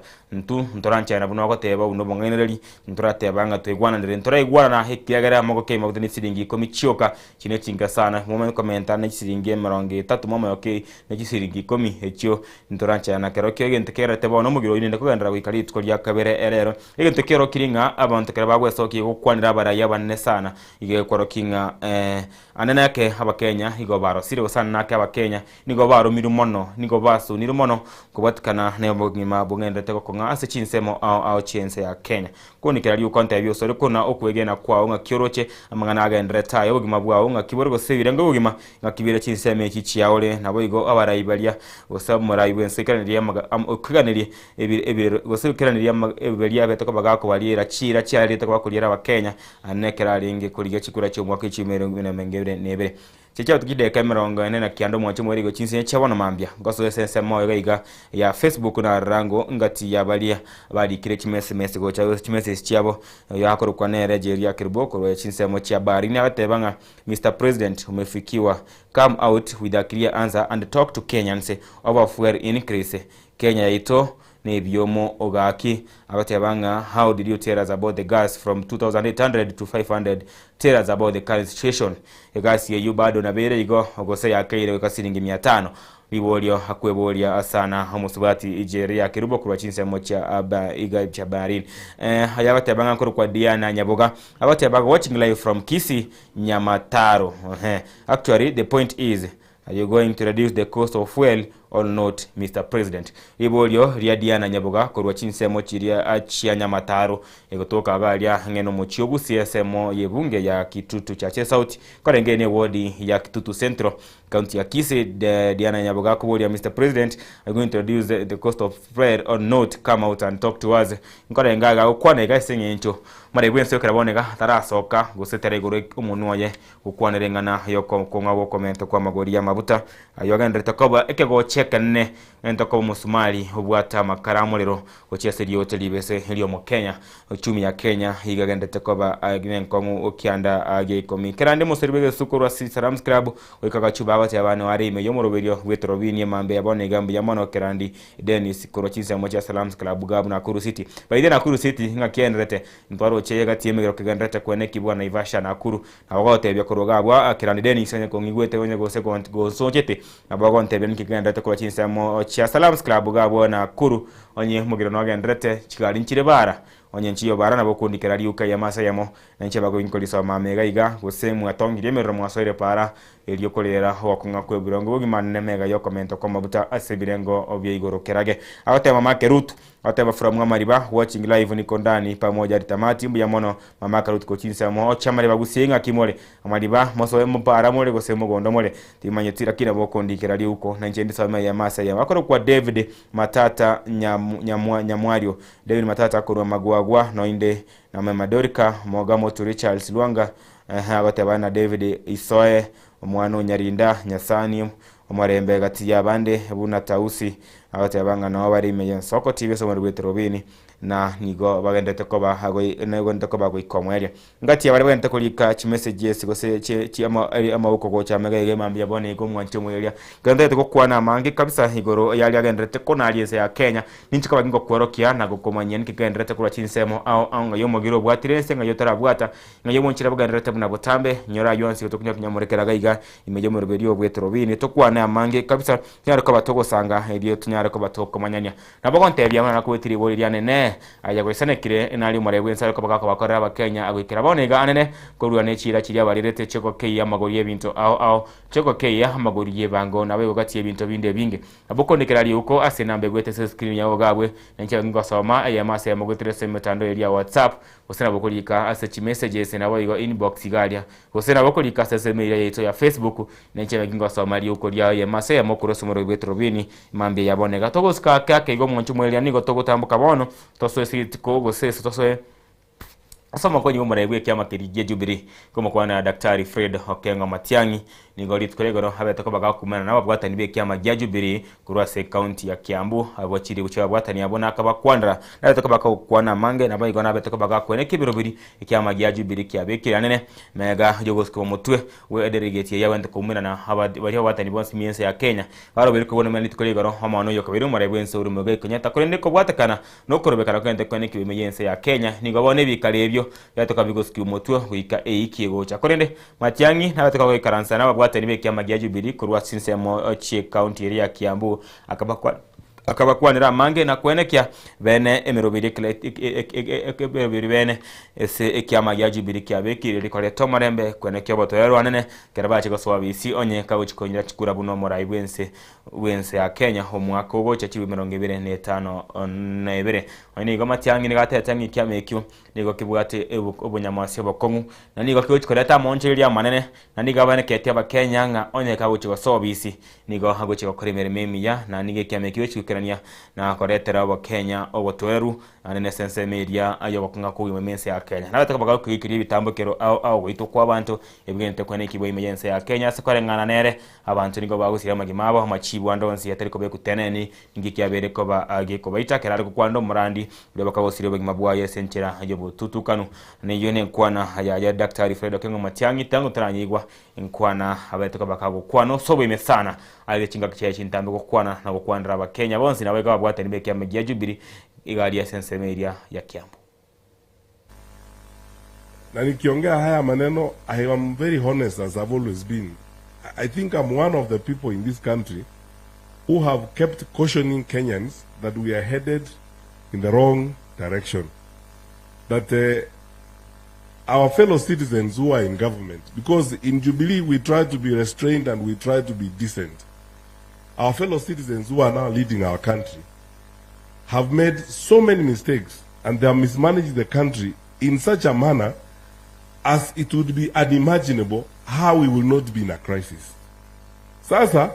ntorancha na buno goteba uno bongenereri ntorateba nga twegwana ndere ntoraigwana na hekiyagara mogo kema butini siringi komichioka chine chinga sana mu komenta na siringi 30 momo yoke na siringi komi echo ntorancha na kero kyo gentekera tebo no mugiro ine ndakugandira wikali tkolya kabere erero egentekero kiringa abantu kera bagwesoki gukwanira baraya banne sana ige kworokinga anana yake abakenya igo baro sire sana nake abakenya nigo baro mirumono nigo basu nirumono kubatikana nebo ngima bungende teko konga ase chinsemo au chiense ya Kenya koni kera liu konta ebyo sore kuna okwegena kwa nga kioroche amangana agendere tayo bugima bwa nga kiborgo sebire ngo bugima nga kibire chinseme iki chiaole nabo igo abarayibalia osab morayibe sekaniriya okuganiriye ebire gosekaniriya ebelia betako bagako balira chira cyari teko bakulira abakenya anekera linge kuliga chikura cyo mwaka 2024 nebere checha tukideka mirongo ene na kiando mwacho mweri go chinse chabona mambia ngoso sense moyo gaiga ya Facebook na rango ngati ya balia bali kire chimese go chawo chimese chiabo yakoro kwa nere jeria kirboko ro chinse mo cha bari ni agatebanga Mr President umefikiwa, come out with a clear answer and talk to Kenyans over fuel increase. Kenya ito ne biomo ogaki agatebanga, how did you tell us about the gas from 2800 to 500? Tell us about the current situation. Gas ye bado na bere igo ogose ya kaire ka silingi 500 bibolyo hakwebolia sana hamusubati ijeria kirubo kwa chinse mocha aba iga chabarin hayagatebanga kuru kwa Diana Nyaboga agatebanga watching live from Kisii Nyamataro. Actually the point is, are you going to reduce the cost of fuel or not, Mr President? Ibolyo ria Diana Nyaboga kurwa chinsemo chiria achia Nyamataro egotoka galia ngeno mochiobu CSMO yebunge ya Kitutu Chache South korengene wodi ya Kitutu Central county ya Kisii. Diana Nyaboga kubolia, Mr President, are you going to reduce the cost of fuel or not? Come out and talk to us. Nkorengaga ukwane gasenye ncho marebwense karaboneka tarasoka gusetere gore umunuye ukwanerengana yoko konga wo comment kwa magori ya mabuta ayogandre takoba ekego chekane entoko musumali obwata makaramulero ochiaseri hoteli bese elio mu Kenya uchumi ya Kenya igagande takoba agenkongu okianda agekomi kerande museribege sukuru Salams Club wekaga chuba abati abana warime yomoroberio wetrobini mambe yabone gambi yamono kerandi Dennis korochinsa mocha Salams Club gabu na Kuru City baide na Kuru City ngakienrete ntwaro chega tiemegero kigandrete kwene kibwa na Ivasha na Kuru na wagote bya korogabwa kerandi Dennis anye kongigwete onye gose go sonjete abago ntebe nkigandrete korochinsa mocha Salams Club gabu na Kuru onye mugiro no gendrete chigari nchire bara onye nchiyo bara na bokundikira liuka ya masa yamo na nche bago inkolisa mamega iga gosemu atongire mero mwasoire para elio kolera wakunga kweburongo bugimane mega yo comment ko mabuta asebirengo obye igoro kerage awate mama Kerutu awate from Mariba watching live ni kondani pamoja ditamati mbu ya mono mama Kerutu ko chinsa mo chamari bagusenga kimole Mariba moso mpara mole gosemu gondo mole timanye tira kina bokundikira liuko na nche ndisa ya masa yamo akoro kwa David Matata Nyamwario David Matata ko magwagwa no inde na mama Dorika Mogamo to Richards Luanga abatabana David Isoe omwana Nyarinda Nyasani omwarembe gati yabande buna Tausi abatabanga no bari meyen soko TV so muri Betrobini na nigo bagende ko nego ndako bago ikomwere ngati abari bagende kolika chi messages gose chi ama uko go cha mega mambi yabone go mwancho mwelia gande ko kwana mangi kabisa igoro yali agende ko na aliese ya Kenya ninchika bagingo kworokia na gukomanya nikigende ko chinsemo au yomogiro bwatirense nga yotara bwata nga yomonchira bagende buna botambe nyora yonsi to kunya kunyamurekera gaiga imeje mu ruberio Bwetrobini to kwana mangi kabisa nyara ko batogo sanga ebyo tunyara ko batoko manyanya nabagonte byamana na kwetiri boli yanene aya gwesane kire enali murebwe nsaro ko bakora abakenya agwikira bonega anene ko ruane chira chiri abarirete cheko keya magori y'ebintu au cheko keya magori y'ebango nawe ugati y'ebintu binde binge aboko nekerali uko asenambe gwete screen yawo gabwe nche ngosoma aya mase yamugwetire semetando ya WhatsApp usena bokolika asechi messages nawo igo inbox galia usena bokolika seseme yeto ya Facebook nche ngosoma ali uko ya mase yamukuro sumuro Bwetrobini mambe yabonega togoska kake igo mwanchu mweli nigo togotambuka bono toso sitiko gose toso asoma kwenye umuraiwe kiama kirije Jubilee kuma kwa na Daktari Fred Okengo Matiang'i nigoli tukoregoro habeta ko bagakumana nabo bwatani be kiama gya Jubilee kurwase county ya Kiambu abachiri bucha bwatani abona akabakwandra nato ko bakakwana mange nabo igona habeta ko bagakwene kibirobiri kiama gya Jubilee kyabekira nene mega jogos ko mutwe we delegate ya wende kumina na bari bwatani bonsi miense ya Kenya baro beri ko bona mali tukoregoro amano yo kabiri umuraiwe nsuru mugai kunyata kurende ko bwatakana no korobekana kwende kwene kibimeyense ya Kenya nigobone bikale yatoka bigoski umutwe wika eikiego cha korende Matiang'i nabatoka ko ikaransa nabagwatani be kiama gya Jubilee kurwa sinsemo chie county area Kiambu akabakwanira mange na kwenekya bene emirobiri bene ese kiama gya Jubilee kyabekire likore tomarembe kwenekya botoyero anene kerabache goswabisi onye kawuchikonyira chikura buno moraibwense ya Kenya omwaka ogo cha 2025 nebere oni go Matiang'i ni gatetangi kyamekyo nigo kibwate obunyamwasi bokongu na nigo kiwuchikoreta moncheria manene na nigo bane ketya bakenya nga onye kawuchikosobisi nigo hagochiko koremere memiya na nige kyamekyo chikira gũkũrania na koretera wa Kenya ogotweru anene sense media ayo bakunga kuyo mense ya Kenya na bataka bagaruka ikiri bitambukero au gwitu kwa abantu ebwente kwene kibo imejense ya Kenya sekore ngana nere abantu nigo bagusira magimabo machibu andonsi yateriko bekuteneni ngiki abere ko ba agiko baitakera ari kwando murandi ule bakagusira bagimabwa yesenchera ayo bututukanu ne yone kwana ya Daktari Fred Okengo Matiang'i tangu taranyigwa inkwana abataka bakagukwano sobo imesana ale chinga kichechi ntambe gukwana na gukwandira abakenya bonsi nawe gabwate nibeke amegia Jubilee igari ya sense media ya Kiambu. Na nikiongea haya maneno, I am very honest as I've always been. I think I'm one of the people in this country who have kept cautioning Kenyans that we are headed in the wrong direction. That our fellow citizens who are in government, because in Jubilee we try to be restrained and we try to be decent. Our fellow citizens who are now leading our country have made so many mistakes and they have mismanaged the country in such a manner as it would be unimaginable how we will not be in a crisis. Sasa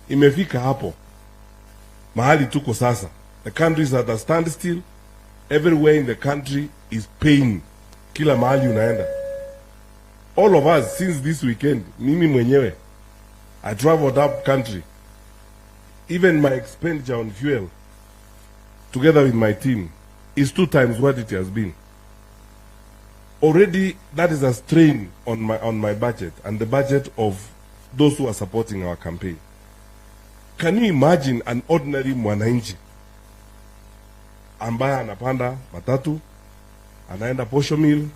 imefika hapo mahali tuko sasa. The country is at a standstill. Everywhere in the country is pain. Kila mahali unaenda. All of us since this weekend, mimi mwenyewe, I traveled up country. Even my expenditure on fuel, together with my team, is 2 times what it has been. Already, that is a strain on my budget and the budget of those who are supporting our campaign. Can you imagine an ordinary mwananchi ambaye anapanda matatu, anaenda posho mill,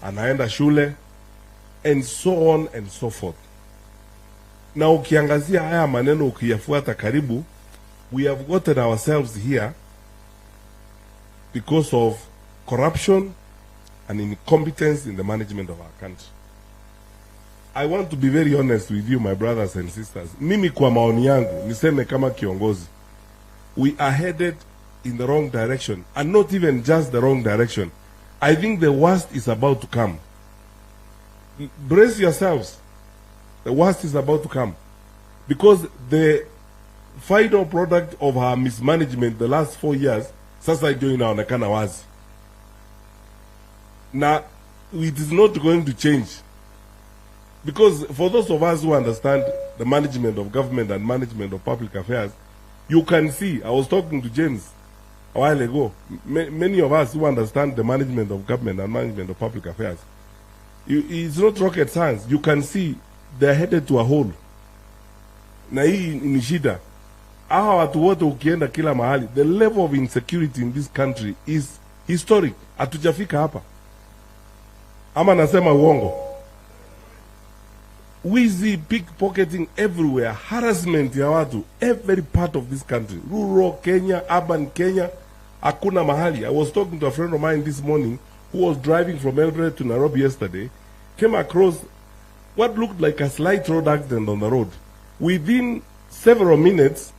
anaenda shule, and so on and so forth. Na ukiangazia haya maneno ukiyafuata karibu, we have gotten ourselves here because of corruption and incompetence in the management of our country. I want to be very honest with you, my brothers and sisters. Mimi kwa maoni yangu, niseme kama kiongozi, we are headed in the wrong direction, and not even just the wrong direction. I think the worst is about to come. Brace yourselves. The worst is about to come. Because the final product of our mismanagement the last 4 years, sasa ndio inaonekana wazi. Now, it is not going to change. Because for those of us who understand the management of government and management of public affairs, you can see, I was talking to James a while ago, many of us who understand the management of government and management of public affairs, it's not rocket science. You can see they're headed to a hole. Na hii ni shida. Hawa watu wote ukienda kila mahali, the level of insecurity in this country is historic. Hatujafika hapa. Ama nasema uongo. Wizi, pickpocketing everywhere, harassment ya watu, every part of this country. Rural Kenya, urban Kenya, hakuna mahali. I was talking to a friend of mine this morning who was driving from Eldoret to Nairobi yesterday, came across what looked like a slight road accident on the road. Within several minutes,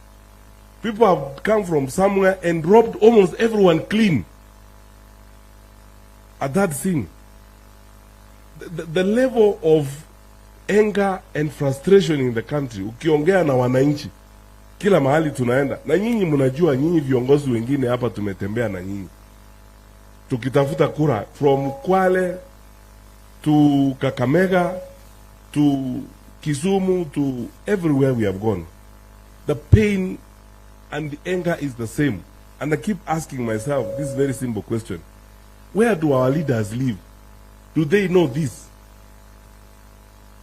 people have come from somewhere and robbed almost everyone clean at that scene. The level of anger and frustration in the country, ukiongea na wananchi kila mahali tunaenda, na nyinyi mnajua, nyinyi viongozi wengine hapa tumetembea na nyinyi tukitafuta kura, from Kwale to Kakamega to Kisumu to everywhere we have gone. The pain and the anger is the same. And I keep asking myself this very simple question: where do our leaders live? Do they know this?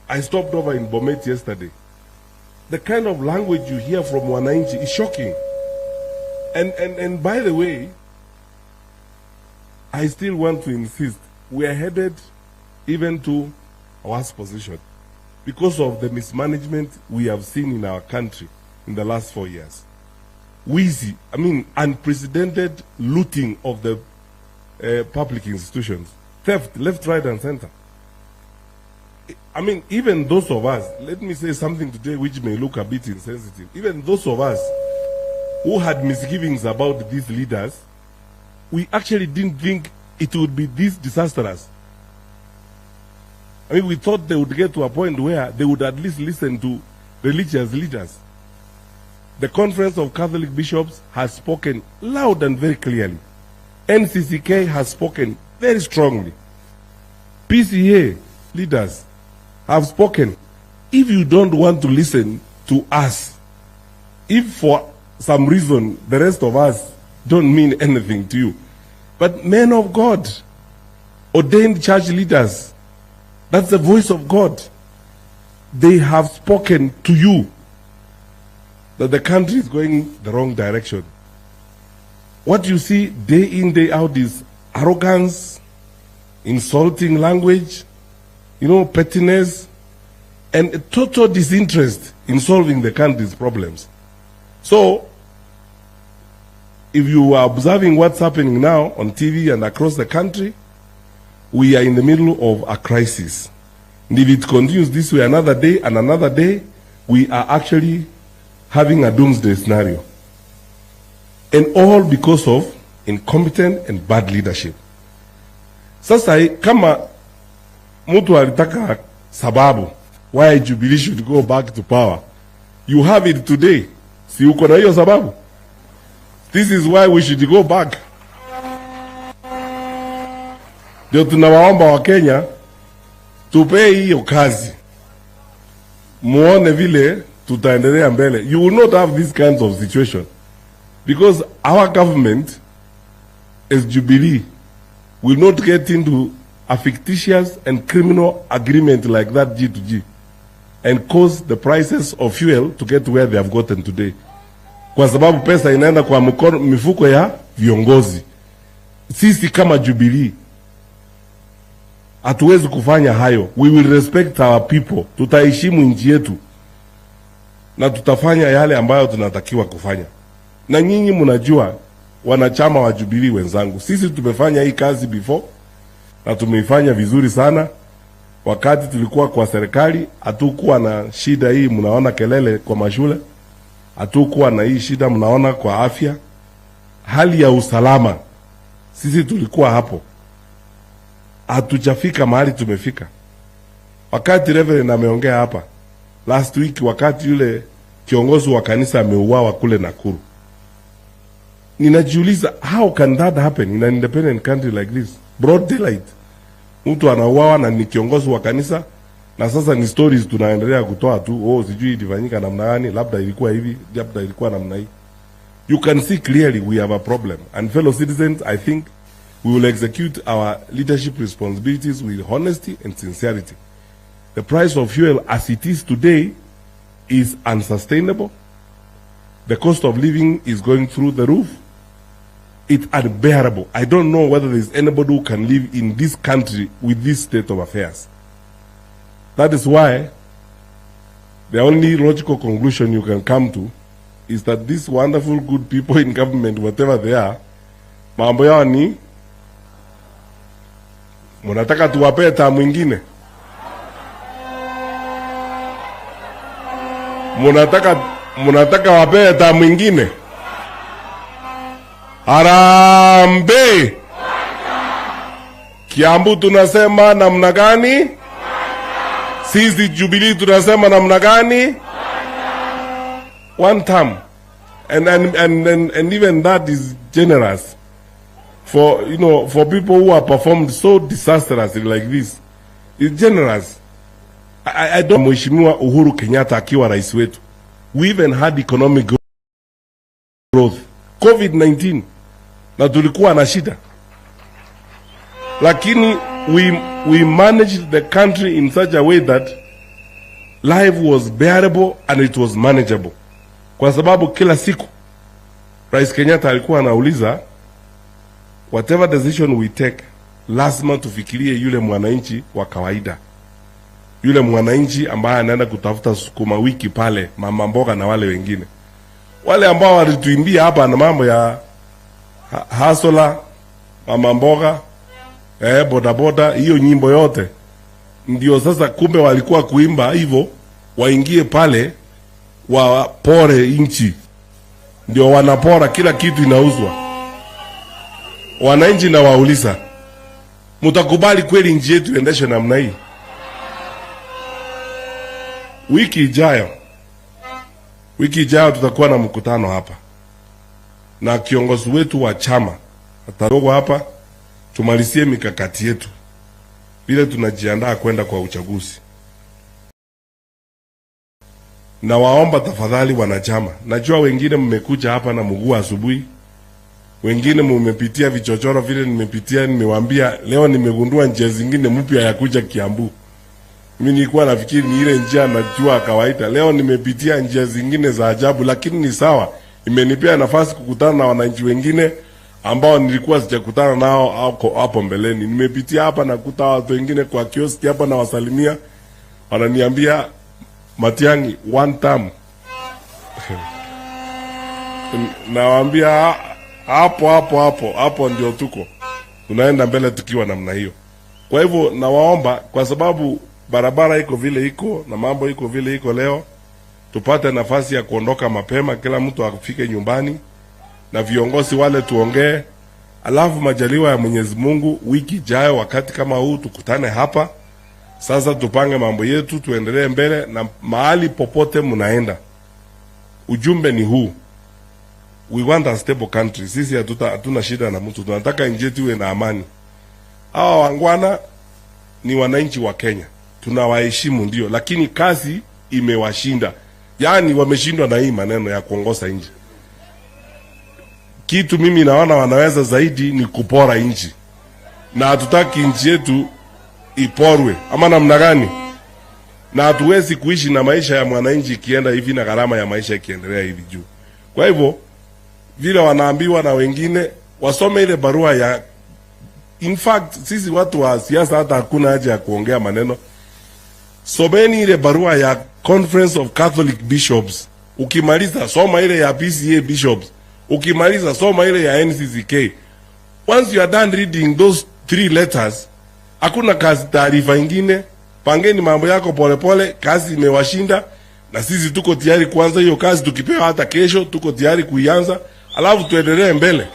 I stopped over in Bomet yesterday. The kind of language you hear from wananchi is shocking. And by the way, I still want to insist, we are headed even to a worse position because of the mismanagement we have seen in our country in the last 4 years. Wheezy, I mean, unprecedented looting of the public institutions. Theft, left, right, and center. I mean, even those of us, let me say something today which may look a bit insensitive. Even those of us who had misgivings about these leaders, we actually didn't think it would be this disastrous. I mean, we thought they would get to a point where they would at least listen to religious leaders. The Conference of Catholic Bishops has spoken loud and very clearly. NCCK has spoken very strongly. PCA leaders have spoken. If you don't want to listen to us, if for some reason the rest of us don't mean anything to you, but men of God, ordained church leaders, that's the voice of God. They have spoken to you that the country is going the wrong direction. What you see day in, day out is arrogance, insulting language, pettiness, and a total disinterest in solving the country's problems. So, if you are observing what's happening now on TV and across the country, we are in the middle of a crisis. And if it continues this way another day and another day, we are actually having a doomsday scenario. And all because of incompetent and bad leadership. Sasa kama mtu alitaka sababu why Jubilee should go back to power, you have it today. Si uko na hiyo sababu? This is why we should go back. Ndio tunawaomba wa Kenya tupe hiyo kazi, muone vile tutaendelea mbele. You will not have these kinds of situation because our government as Jubilee will not get into a fictitious and criminal agreement like that G2G and cause the prices of fuel to get where they have gotten today, kwa sababu pesa inaenda kwa mifuko ya viongozi. Sisi kama Jubilee hatuwezi kufanya hayo. We will respect our people, tutaheshimu nchi yetu na tutafanya yale ambayo tunatakiwa kufanya. Na nyinyi mnajua, wanachama wa Jubilee wenzangu, sisi tumefanya hii kazi before na tumeifanya vizuri sana. Wakati tulikuwa kwa serikali hatukuwa na shida hii mnaona kelele kwa mashule, hatukuwa na hii shida mnaona kwa afya. Hali ya usalama sisi tulikuwa hapo, hatujafika mahali tumefika. Wakati Reverend ameongea hapa last week, wakati yule kiongozi wa kanisa ameuawa kule Nakuru, ninajiuliza how can that happen in an independent country like this? Broad daylight, mtu anauawa na ni kiongozi wa kanisa, na sasa ni stories tunaendelea kutoa tu, sijui ilifanyika namna gani, labda ilikuwa hivi, labda ilikuwa namna hii. You can see clearly we have a problem. And fellow citizens, I think we will execute our leadership responsibilities with honesty and sincerity. The price of fuel as it is today is unsustainable. The cost of living is going through the roof. It's unbearable. I don't know whether there is anybody who can live in this country with this state of affairs. That is why the only logical conclusion you can come to is that these wonderful good people in government, whatever they are, mambo yao ni munataka tuwape tamu mwingine. Munataka wape tamu mwingine. Harambe. Kiambu tunasema namna gani? Sisi Jubilee tunasema namna gani? One term. And even that is generous for for people who have performed so disastrously like this. It's generous. I don't Mheshimiwa Uhuru Kenyatta akiwa rais wetu, we even had economic growth. COVID-19 na tulikuwa na shida, lakini we managed the country in such a way that life was bearable and it was manageable, kwa sababu kila siku Rais Kenyatta alikuwa anauliza whatever decision we take, lazima tufikirie yule mwananchi wa kawaida, yule mwananchi ambaye anaenda kutafuta sukuma wiki pale, mama mboga na wale wengine, wale ambao walituimbia hapa na mambo ya hasola, mama mboga, boda boda, hiyo nyimbo yote. Ndio sasa kumbe walikuwa kuimba hivyo, waingie pale wapore inchi, ndio wanapora kila kitu inauzwa. Wananchi na wauliza, mutakubali kweli nchi yetu iendeshwe namna hii? Wiki ijayo Wiki ijayo tutakuwa na mkutano hapa na kiongozi wetu wa chama atadogo hapa, tumalizie mikakati yetu vile tunajiandaa kwenda kwa uchaguzi. Na waomba tafadhali wanachama, najua wengine mmekuja hapa na mguu asubuhi, wengine mmepitia vichochoro vile nimepitia. Nimewaambia leo nimegundua njia zingine mpya ya kuja Kiambu. Mimi nilikuwa nafikiri ni ile njia najua kawaida, leo nimepitia njia zingine za ajabu, lakini ni sawa. Imenipea nafasi kukutana na wananchi wengine ambao nilikuwa sijakutana nao hapo mbeleni. Nimepitia hapa na kuta watu wengine kwa kioski hapa na wasalimia, wananiambia Matiang'i one time. Nawaambia hapo ndio tuko tunaenda mbele tukiwa namna hiyo. Kwa hivyo nawaomba, kwa sababu barabara iko vile iko na mambo iko vile iko leo, tupate nafasi ya kuondoka mapema, kila mtu afike nyumbani na viongozi wale tuongee, alafu majaliwa ya Mwenyezi Mungu wiki ijayo wakati kama huu tukutane hapa. Sasa tupange mambo yetu, tuendelee mbele, na mahali popote mnaenda ujumbe ni huu: we want a stable country. Sisi hatuna shida na mtu, tunataka nchi yetu iwe na amani. Hawa wangwana ni wananchi wa Kenya, tunawaheshimu ndio, lakini kazi imewashinda. Yani wameshindwa na hii maneno ya kuongoza nchi. Kitu mimi naona wanaweza zaidi ni kupora nchi, na hatutaki nchi yetu iporwe ama namna gani. Na hatuwezi kuishi na maisha ya mwananchi ikienda hivi na gharama ya maisha ikiendelea hivi juu. Kwa hivyo vile wanaambiwa na wengine wasome ile barua ya, in fact sisi watu wa siasa hata hakuna haja ya kuongea maneno. Someni ile barua ya Conference of Catholic Bishops. Ukimaliza soma ile ya PCA Bishops. Ukimaliza soma ile ya NCCK. Once you are done reading those 3 letters, hakuna kazi taarifa ingine. Pangeni mambo yako polepole, kazi imewashinda na sisi tuko tayari kuanza hiyo kazi. Tukipewa hata kesho tuko tayari kuianza, alafu tuendelee mbele.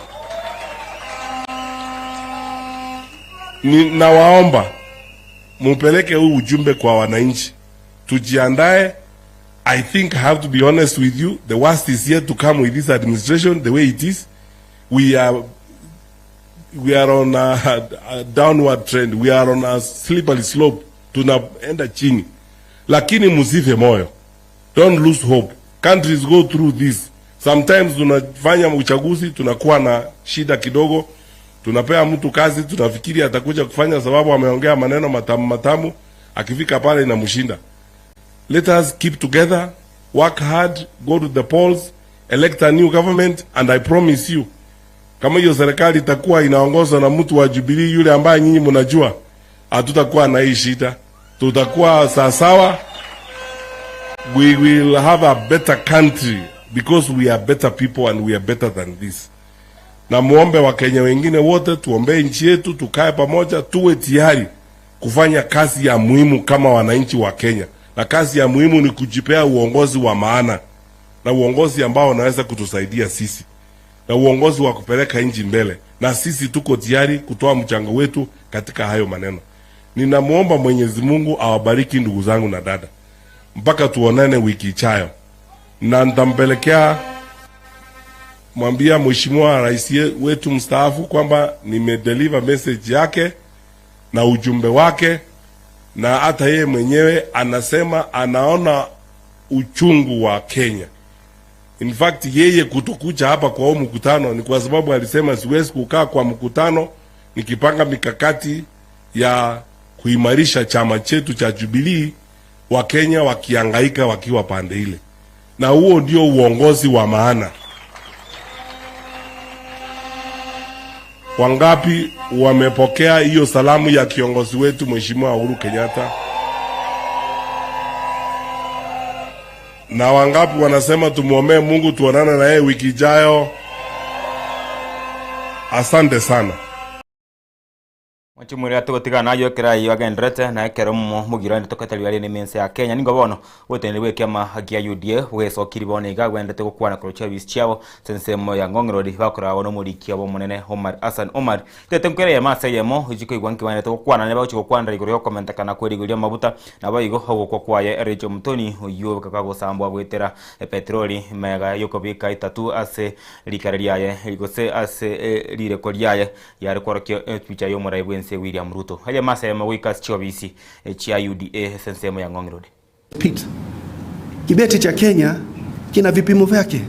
Ninawaomba mupeleke huu ujumbe kwa wananchi, tujiandae. I think I have to be honest with you, the worst is yet to come with this administration the way it is. We are on a downward trend, we are on a slippery slope, tunaenda chini. Lakini msife moyo, don't lose hope. Countries go through this. Sometimes tunafanya uchaguzi tunakuwa na shida kidogo, tunapea mtu kazi tunafikiri atakuja kufanya sababu ameongea maneno matamu, akifika pale inamshinda. Let us keep together, work hard, go to the polls, elect a new government, and I promise you, kama hiyo serikali itakuwa inaongozwa na mtu wa Jubilee yule ambaye nyinyi mnajua, hatutakuwa na hii shida. Tutakuwa sawa. We will have a better country because we are better people and we are better than this. Na muombe wa Kenya wengine wote tuombe nchi yetu, tukae pamoja, tuwe tayari kufanya kazi ya muhimu kama wananchi wa Kenya. Na kazi ya muhimu ni kujipea uongozi wa maana, na uongozi ambao unaweza kutusaidia sisi, na uongozi wa kupeleka nchi mbele, na sisi tuko tayari kutoa mchango wetu katika hayo maneno. Ninamuomba Mwenyezi Mungu awabariki ndugu zangu na dada, mpaka tuonane wiki ijayo. Na nitampelekea mwambia Mheshimiwa Rais wetu mstaafu kwamba nimedeliver message yake na ujumbe wake, na hata yeye mwenyewe anasema anaona uchungu wa Kenya. In fact yeye kutokuja hapa kwa mkutano ni kwa sababu alisema siwezi kukaa kwa mkutano nikipanga mikakati ya kuimarisha chama chetu cha Jubilee, wa Kenya wakihangaika wakiwa pande ile. Na huo ndio uongozi wa maana. Wangapi wamepokea hiyo salamu ya kiongozi wetu Mheshimiwa Uhuru Kenyatta? Na wangapi wanasema tumuombe Mungu tuonane na yeye wiki ijayo? Asante sana. Mwachimuri atugotiga nayo kirai wagendrete na ekero mugirani tokatali wali ni mense ya Kenya ningo bono wotene we kema hakia UDA weso kiribone ga wendete gukwana krocha bischiabo sensemo ya ngongorodi bakora wono murikia bo munene Omar Hassan Omar tete nkere ya masa yemo ijiko igwanki wendete gukwana ne bacho gukwanda igoro yo komenta kana kweri gulia mabuta na bayigo hawo kwa kwaye Rejo Mutoni uyo kakago sambwa gwetera petroli mega yokobika itatu ase likaririaye igose ase lirekoriaye yare korokyo twicha yo muraibu William Ruto haya masema wika chobisi cha UDA sensemo ya Ngong Road. Pete, kibeti cha Kenya kina vipimo vyake,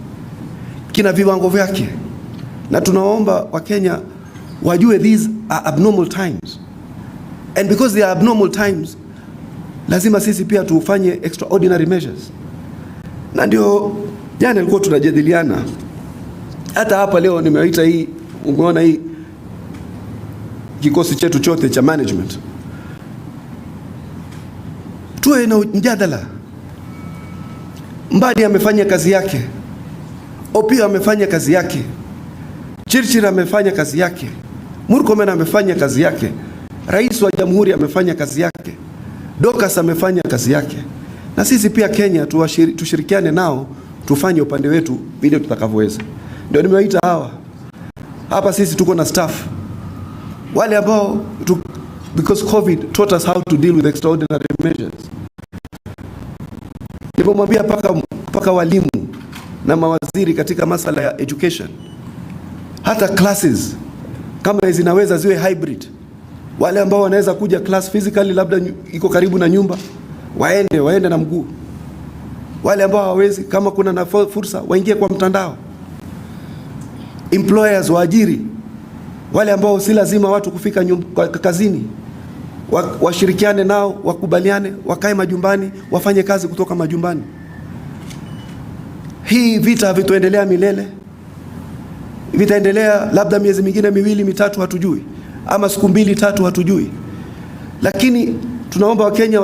kina viwango vyake, na tunaomba wa Kenya wajue these are abnormal times, and because they are abnormal times lazima sisi pia tufanye extraordinary measures. Na ndio jana nilikuwa tunajadiliana, hata hapa leo nimewaita hii, umeona hii kikosi chetu chote cha management, tuwe na mjadala. Mbadi amefanya kazi yake, Opiyo amefanya kazi yake, Chirchir amefanya kazi yake, Murkomen amefanya kazi yake, Rais wa Jamhuri amefanya kazi yake, Dorcas amefanya kazi yake, na sisi pia Kenya tushirikiane nao tufanye upande wetu vile tutakavyoweza. Ndio nimewaita hawa hapa. Sisi tuko na staff wale ambao because COVID taught us how to deal with extraordinary measures. Nilipomwambia paka walimu na mawaziri katika masala ya education, hata classes kama zinaweza ziwe hybrid, wale ambao wanaweza kuja class physically labda iko karibu na nyumba waende na mguu, wale ambao hawawezi kama kuna na fursa waingie kwa mtandao. Employers waajiri wale ambao si lazima watu kufika kazini, washirikiane nao, wakubaliane, wakae majumbani, wafanye kazi kutoka majumbani. Hii vita vitaendelea milele, vitaendelea labda miezi mingine 2-3 hatujui, ama siku 2-3 hatujui, lakini tunaomba Wakenya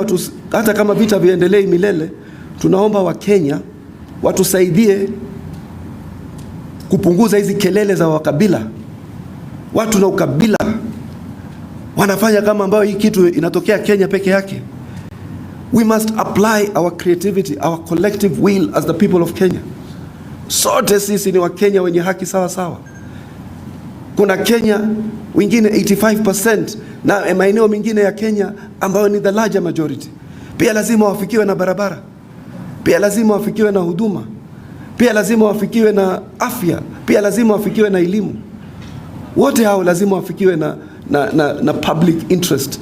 hata kama vita viendelee milele, tunaomba Wakenya watusaidie kupunguza hizi kelele za wakabila. Watu na ukabila wanafanya kama ambayo hii kitu inatokea Kenya peke yake. We must apply our creativity, our collective will as the people of Kenya. Sote sisi ni Wakenya wenye haki sawa sawa. Kuna Kenya wengine 85% na maeneo mengine ya Kenya ambayo ni the larger majority. Pia lazima wafikiwe na barabara, pia lazima wafikiwe na huduma, pia lazima wafikiwe na afya, pia lazima wafikiwe na elimu. Wote hao lazima wafikiwe na public interest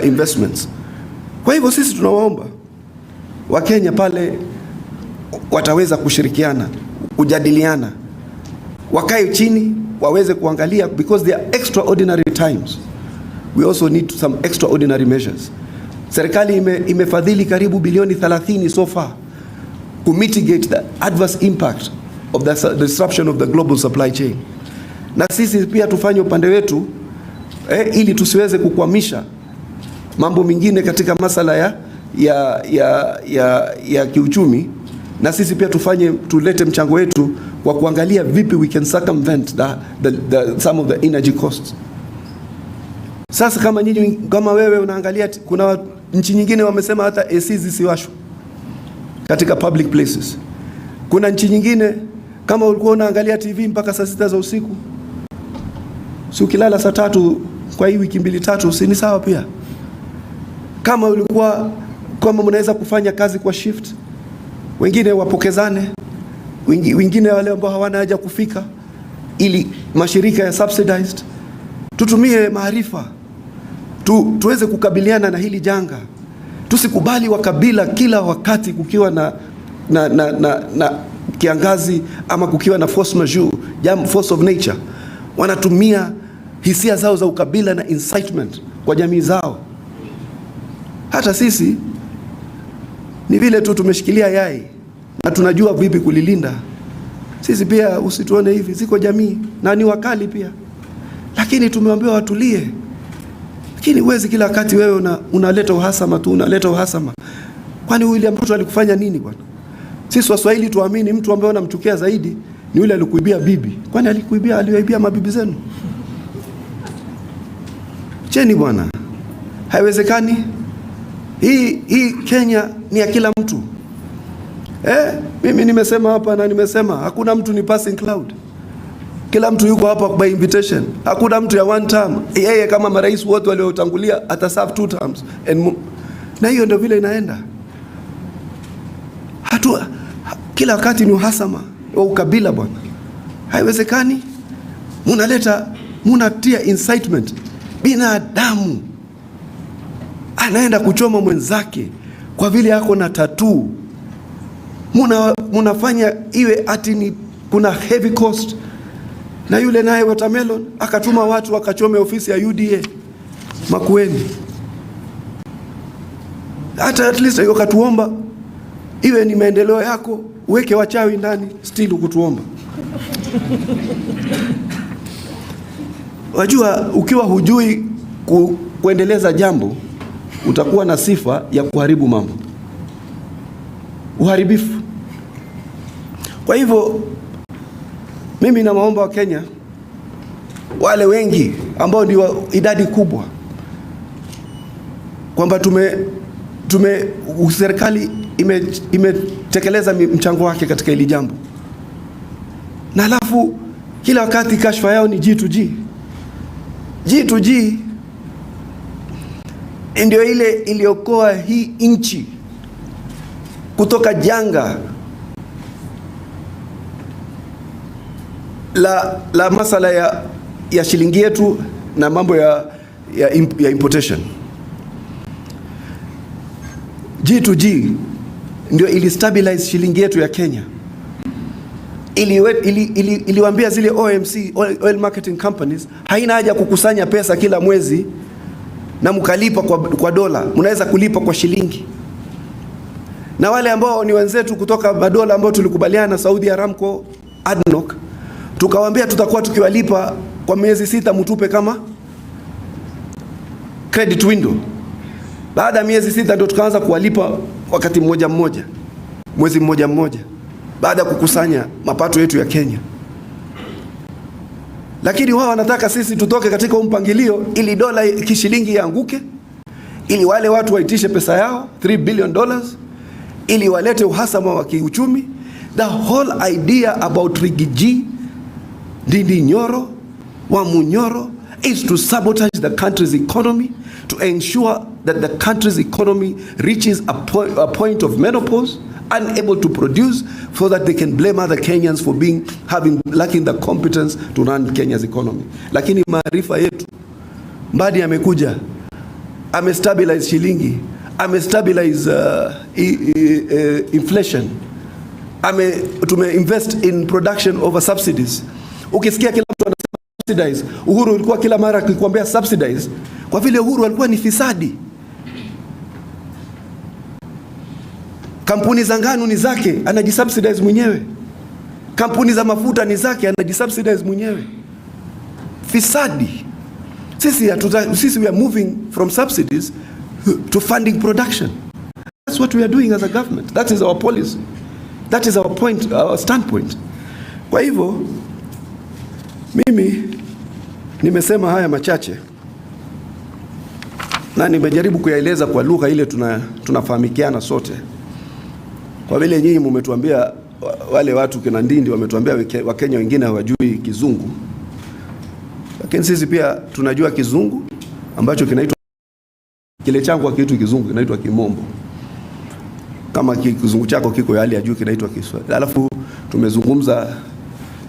investments. Kwa hivyo sisi tunawaomba Wakenya pale wataweza kushirikiana, kujadiliana, wakae chini waweze kuangalia, because they are extraordinary times. We also need some extraordinary measures. Serikali imefadhili karibu bilioni 30 so far to mitigate the adverse impact of the disruption of the global supply chain. Na sisi pia tufanye upande wetu ili tusiweze kukwamisha mambo mengine katika masala ya kiuchumi, na sisi pia tulete mchango wetu kwa kuangalia vipi we can circumvent some of the energy costs. Sasa kama wewe unaangalia, kuna nchi nyingine wamesema hata AC zisiwashwe katika public places. Kuna nchi nyingine kama ulikuwa unaangalia TV mpaka saa 6 za usiku, si ukilala saa 3 kwa hii wiki 2-3 si ni sawa pia? Kama mnaweza kufanya kazi kwa shift, wengine wapokezane, wengine wale ambao hawana haja kufika, ili mashirika ya subsidized tutumie maarifa tuweze kukabiliana na hili janga. Tusikubali wakabila kila wakati kukiwa na kiangazi ama kukiwa na force majeure, force of nature, wanatumia hisia zao za ukabila na incitement kwa jamii zao. Hata sisi ni vile tu tumeshikilia yai na tunajua vipi kulilinda. Sisi pia usituone hivi, ziko jamii na ni wakali pia, lakini tumeambiwa watulie. Lakini uwezi kila wakati wewe unaleta uhasama tu, unaleta uhasama. Kwani William Ruto alikufanya nini bwana? Sisi Waswahili tuamini mtu ambaye unamchukia zaidi ni yule alikuibia bibi. Kwani aliwaibia mabibi zenu? Cheni bwana. Haiwezekani. Hii Kenya ni ya kila mtu. Mimi nimesema hapa na nimesema hakuna mtu ni passing cloud. Kila mtu yuko hapa by invitation. Hakuna mtu ya one term. Yeye kama marais wote waliotangulia ataserve 2 terms. Na hiyo ndio vile inaenda. Kila wakati ni uhasama wa ukabila bwana. Haiwezekani. Munatia incitement. Binadamu anaenda kuchoma mwenzake kwa vile yako na tattoo. Munafanya iwe ati ni kuna heavy cost. Na yule naye Watermelon akatuma watu wakachome ofisi ya UDA Makueni. Hata at least wakatuomba iwe ni maendeleo yako, uweke wachawi ndani, still kutuomba. Wajua ukiwa hujui kuendeleza jambo, utakuwa na sifa ya kuharibu mambo. Uharibifu. Kwa hivyo mimi na maomba wa Kenya wale wengi ambao ndio idadi kubwa kwamba serikali imetekeleza mchango wake katika hili jambo. Na alafu kila wakati kashfa yao ni G2G. G2G ndio ile iliokoa hii nchi kutoka janga la masala ya shilingi yetu na mambo ya importation. G2G ndio ili stabilize shilingi yetu ya Kenya. Iliwaambia zile OMC, oil marketing companies, haina haja kukusanya pesa kila mwezi na mkalipa kwa dola, mnaweza kulipa kwa shilingi. Na wale ambao ni wenzetu kutoka madola ambao tulikubaliana, Saudi Aramco, ADNOC, tukawaambia tutakuwa tukiwalipa kwa miezi 6, mtupe kama credit window. Baada ya miezi 6 ndio tukaanza kuwalipa wakati mmoja, mwezi mmoja, baada ya kukusanya mapato yetu ya Kenya. Lakini wao wanataka sisi tutoke katika mpangilio ili dola kishilingi ianguke, ili wale watu waitishe pesa yao $3 billion, ili walete uhasama wa kiuchumi. The whole idea about Rigiji, Ndindi Nyoro, Wamunyoro is to sabotage the country's economy, to ensure that the country's economy reaches a point of menopause, unable to produce, so that they can blame other Kenyans for lacking the competence to run Kenya's economy. Lakini maarifa yetu, Mbadi amekuja, amestabilize shilingi, amestabilize inflation, tumeinvest in production over subsidies. Ukisikia kila mtu anasema subsidize, Uhuru ulikuwa kila mara akikwambia subsidize, kwa vile Uhuru alikuwa ni fisadi. Kampuni za ngano ni zake, anajisubsidize mwenyewe. Kampuni za mafuta ni zake, anajisubsidize mwenyewe. Fisadi. Sisi we are moving from subsidies to funding production. That's what we are doing as a government. That is our policy. That is our point, our standpoint. Kwa hivyo mimi nimesema haya machache na nimejaribu kuyaeleza kwa lugha ile tunafahamikiana sote. Kwa vile nyinyi mmetuambia, wale watu kina Ndindi wametuambia Wakenya wengine hawajui Kizungu, lakini sisi pia tunajua Kizungu ambacho kinaitwa, kile changu kwa kitu Kizungu kinaitwa Kimombo. Kama Kizungu chako kiko hali ya juu kinaitwa Kiswahili. Alafu tumezungumza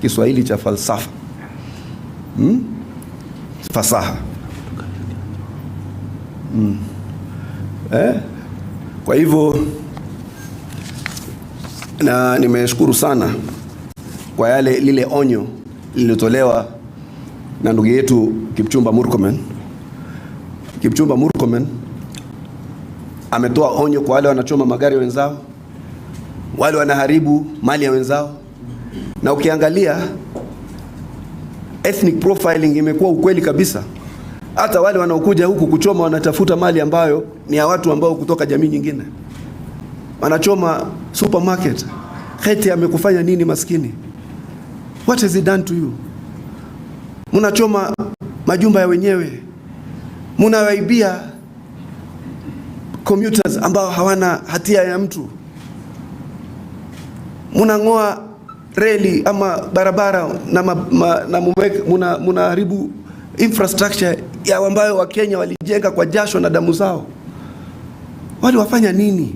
Kiswahili cha falsafa. Fasaha. Kwa hivyo na nimeshukuru sana kwa lile onyo lililotolewa na ndugu yetu Kipchumba Murkomen. Kipchumba Murkomen ametoa onyo kwa wale wanachoma magari wenzao, wale wanaharibu mali ya wenzao. Na ukiangalia ethnic profiling imekuwa ukweli kabisa. Hata wale wanaokuja huku kuchoma wanatafuta mali ambayo ni ya watu ambao kutoka jamii nyingine. Wanachoma supermarket. Heti amekufanya nini maskini? What has he done to you? Mnachoma majumba ya wenyewe. Munawaibia commuters ambao hawana hatia ya mtu. Munang'oa reli ama barabara na munaharibu infrastructure ya ambayo Wakenya walijenga kwa jasho na damu zao. Wale wafanya nini?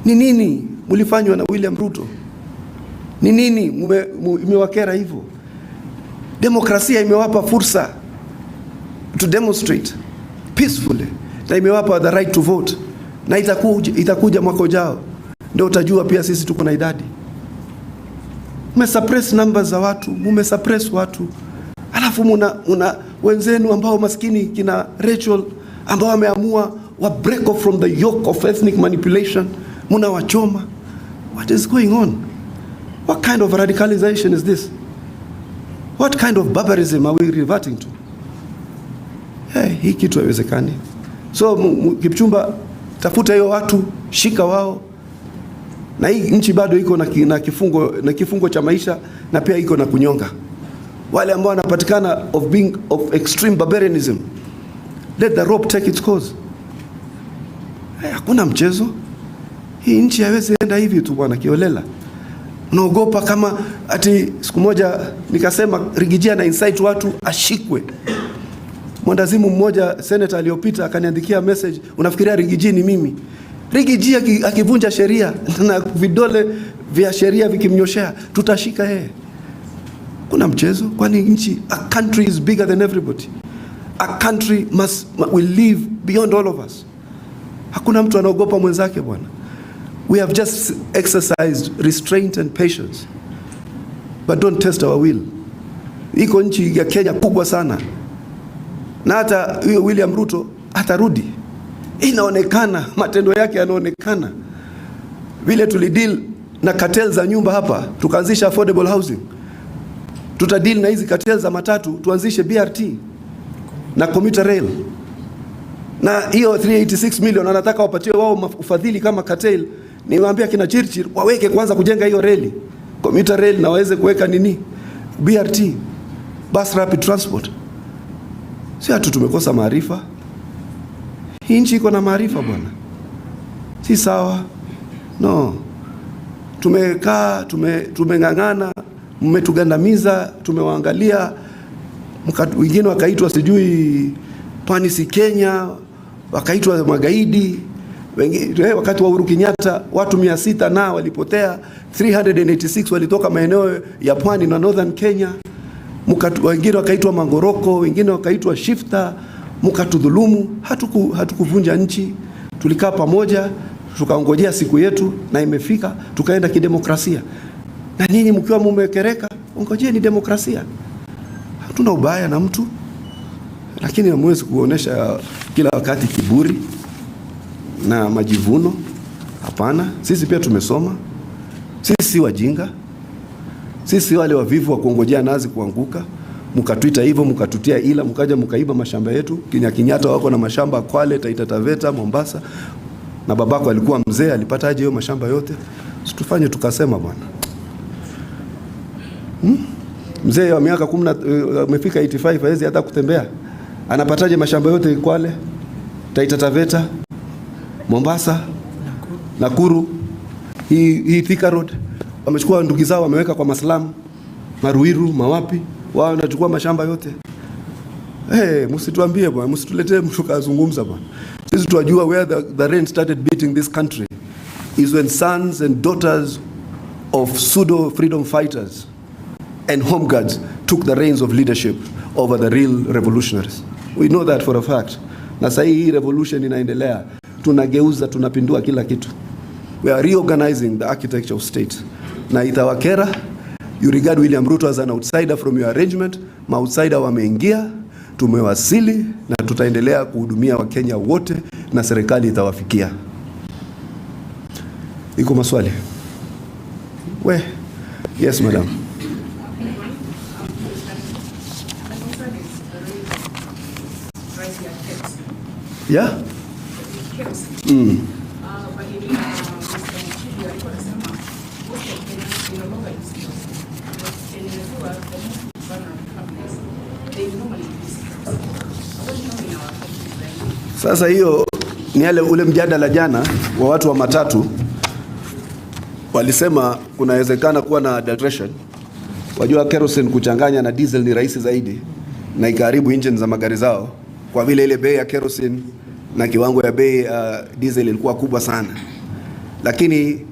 Ni nini mulifanywa na William Ruto? Ni nini imewakera hivyo? Demokrasia imewapa fursa to demonstrate peacefully, na imewapa the right to vote, na itakuja mwaka ujao ndio utajua pia sisi tuko na idadi. Mmesuppress numbers za watu, mmesuppress watu. Alafu muna wenzenu ambao maskini kina Rachel ambao wameamua wa break off from the yoke of ethnic manipulation, muna wachoma. What is going on? What kind of radicalization is this? What kind of barbarism are we reverting to? Hii kitu haiwezekani. So Kipchumba, tafuta hiyo watu, shika wao. Na hii nchi bado iko na kifungo cha maisha, na pia iko na kunyonga. Wale ambao wanapatikana of extreme barbarianism, let the rope take its course. Hakuna mchezo. Hii nchi haiwezi enda hivi tu bwana kiolela. Unaogopa kama ati siku moja nikasema Rigiji na incite watu ashikwe. Mwandazimu mmoja senator aliyopita akaniandikia message, unafikiria Rigiji ni mimi? Rigiji akivunja sheria na vidole vya sheria vikimnyoshea, tutashika yeye. Kuna mchezo? Kwani nchi, a country is bigger than everybody. A country will live beyond all of us. Hakuna mtu anaogopa mwenzake bwana. We have just exercised restraint and patience, but don't test our will. Iko nchi ya Kenya kubwa sana, na hata William Ruto atarudi. Inaonekana, matendo yake yanaonekana. Vile tulideal na cartel za nyumba hapa, tukaanzisha affordable housing. Tutadeal na hizi cartel za matatu, tuanzishe BRT na commuter rail. Na hiyo 386 million anataka wapatiwe wao ufadhili kama cartel. Niwaambia kina Chirchir waweke kwanza kujenga hiyo reli, commuter rail, na waweze kuweka nini, BRT, bus rapid transport. Si hatu tumekosa maarifa. Hii nchi iko na maarifa bwana. Si sawa. No. Tumekaa, tumengangana, mmetugandamiza, tumewaangalia, wengine wakaitwa sijui Pwani si Kenya, wakaitwa magaidi. Wakati wa Uhuru Kenyatta watu 600 na walipotea, 386 walitoka maeneo ya Pwani na Northern Kenya. Wengine wakaitwa Mangoroko, wengine wakaitwa shifter, mkatudhulumu. Hatukuvunja nchi, tulikaa pamoja, tukaongojea siku yetu, na imefika, tukaenda kidemokrasia. Na nyinyi mkiwa mumekereka, ongojeni demokrasia. Hatuna ubaya na mtu, lakini hamwezi kuonesha kila wakati kiburi na majivuno. Hapana, sisi pia tumesoma. Sisi si wajinga. Sisi wale wavivu wa kuongojea nazi kuanguka. Mkatuita hivyo, mkatutia ila, mkaja mkaiba mashamba yetu. Kenyatta wako na mashamba Kwale, Taita Taveta, Mombasa. Na babako alikuwa mzee, alipata aje hiyo mashamba yote? Situfanye tukasema bwana. Mzee wa miaka 10 amefika 85 hawezi hata kutembea. Anapataje mashamba yote Kwale, Taita Taveta, Mombasa, Nakuru, hii Thika Road? Wamechukua ndugu zao wameweka kwa maslamu, Maruiru, mawapi, wao wanachukua mashamba yote. Msituambie bwana, msituletee mtu kazungumza bwana. Sisi tunajua where the rain started beating this country is when sons and daughters of pseudo freedom fighters and home guards took the reins of leadership over the real revolutionaries. We know that for a fact. Na sasa hii revolution inaendelea. Tunageuza, tunapindua kila kitu. We are reorganizing the architecture of state. Na itawakera, you regard William Ruto as an outsider from your arrangement. Ma-outsider wameingia, tumewasili, na tutaendelea kuhudumia Wakenya wote, na serikali itawafikia. Iko maswali? Yes madam. Yeah? Sasa hiyo ni ule mjadala jana wa watu wa matatu walisema kunawezekana kuwa na adulteration. Wajua kerosene kuchanganya na diesel ni rahisi zaidi na ikaharibu engine za magari zao, kwa vile ile bei ya kerosene na kiwango ya bei diesel ilikuwa kubwa sana. Lakini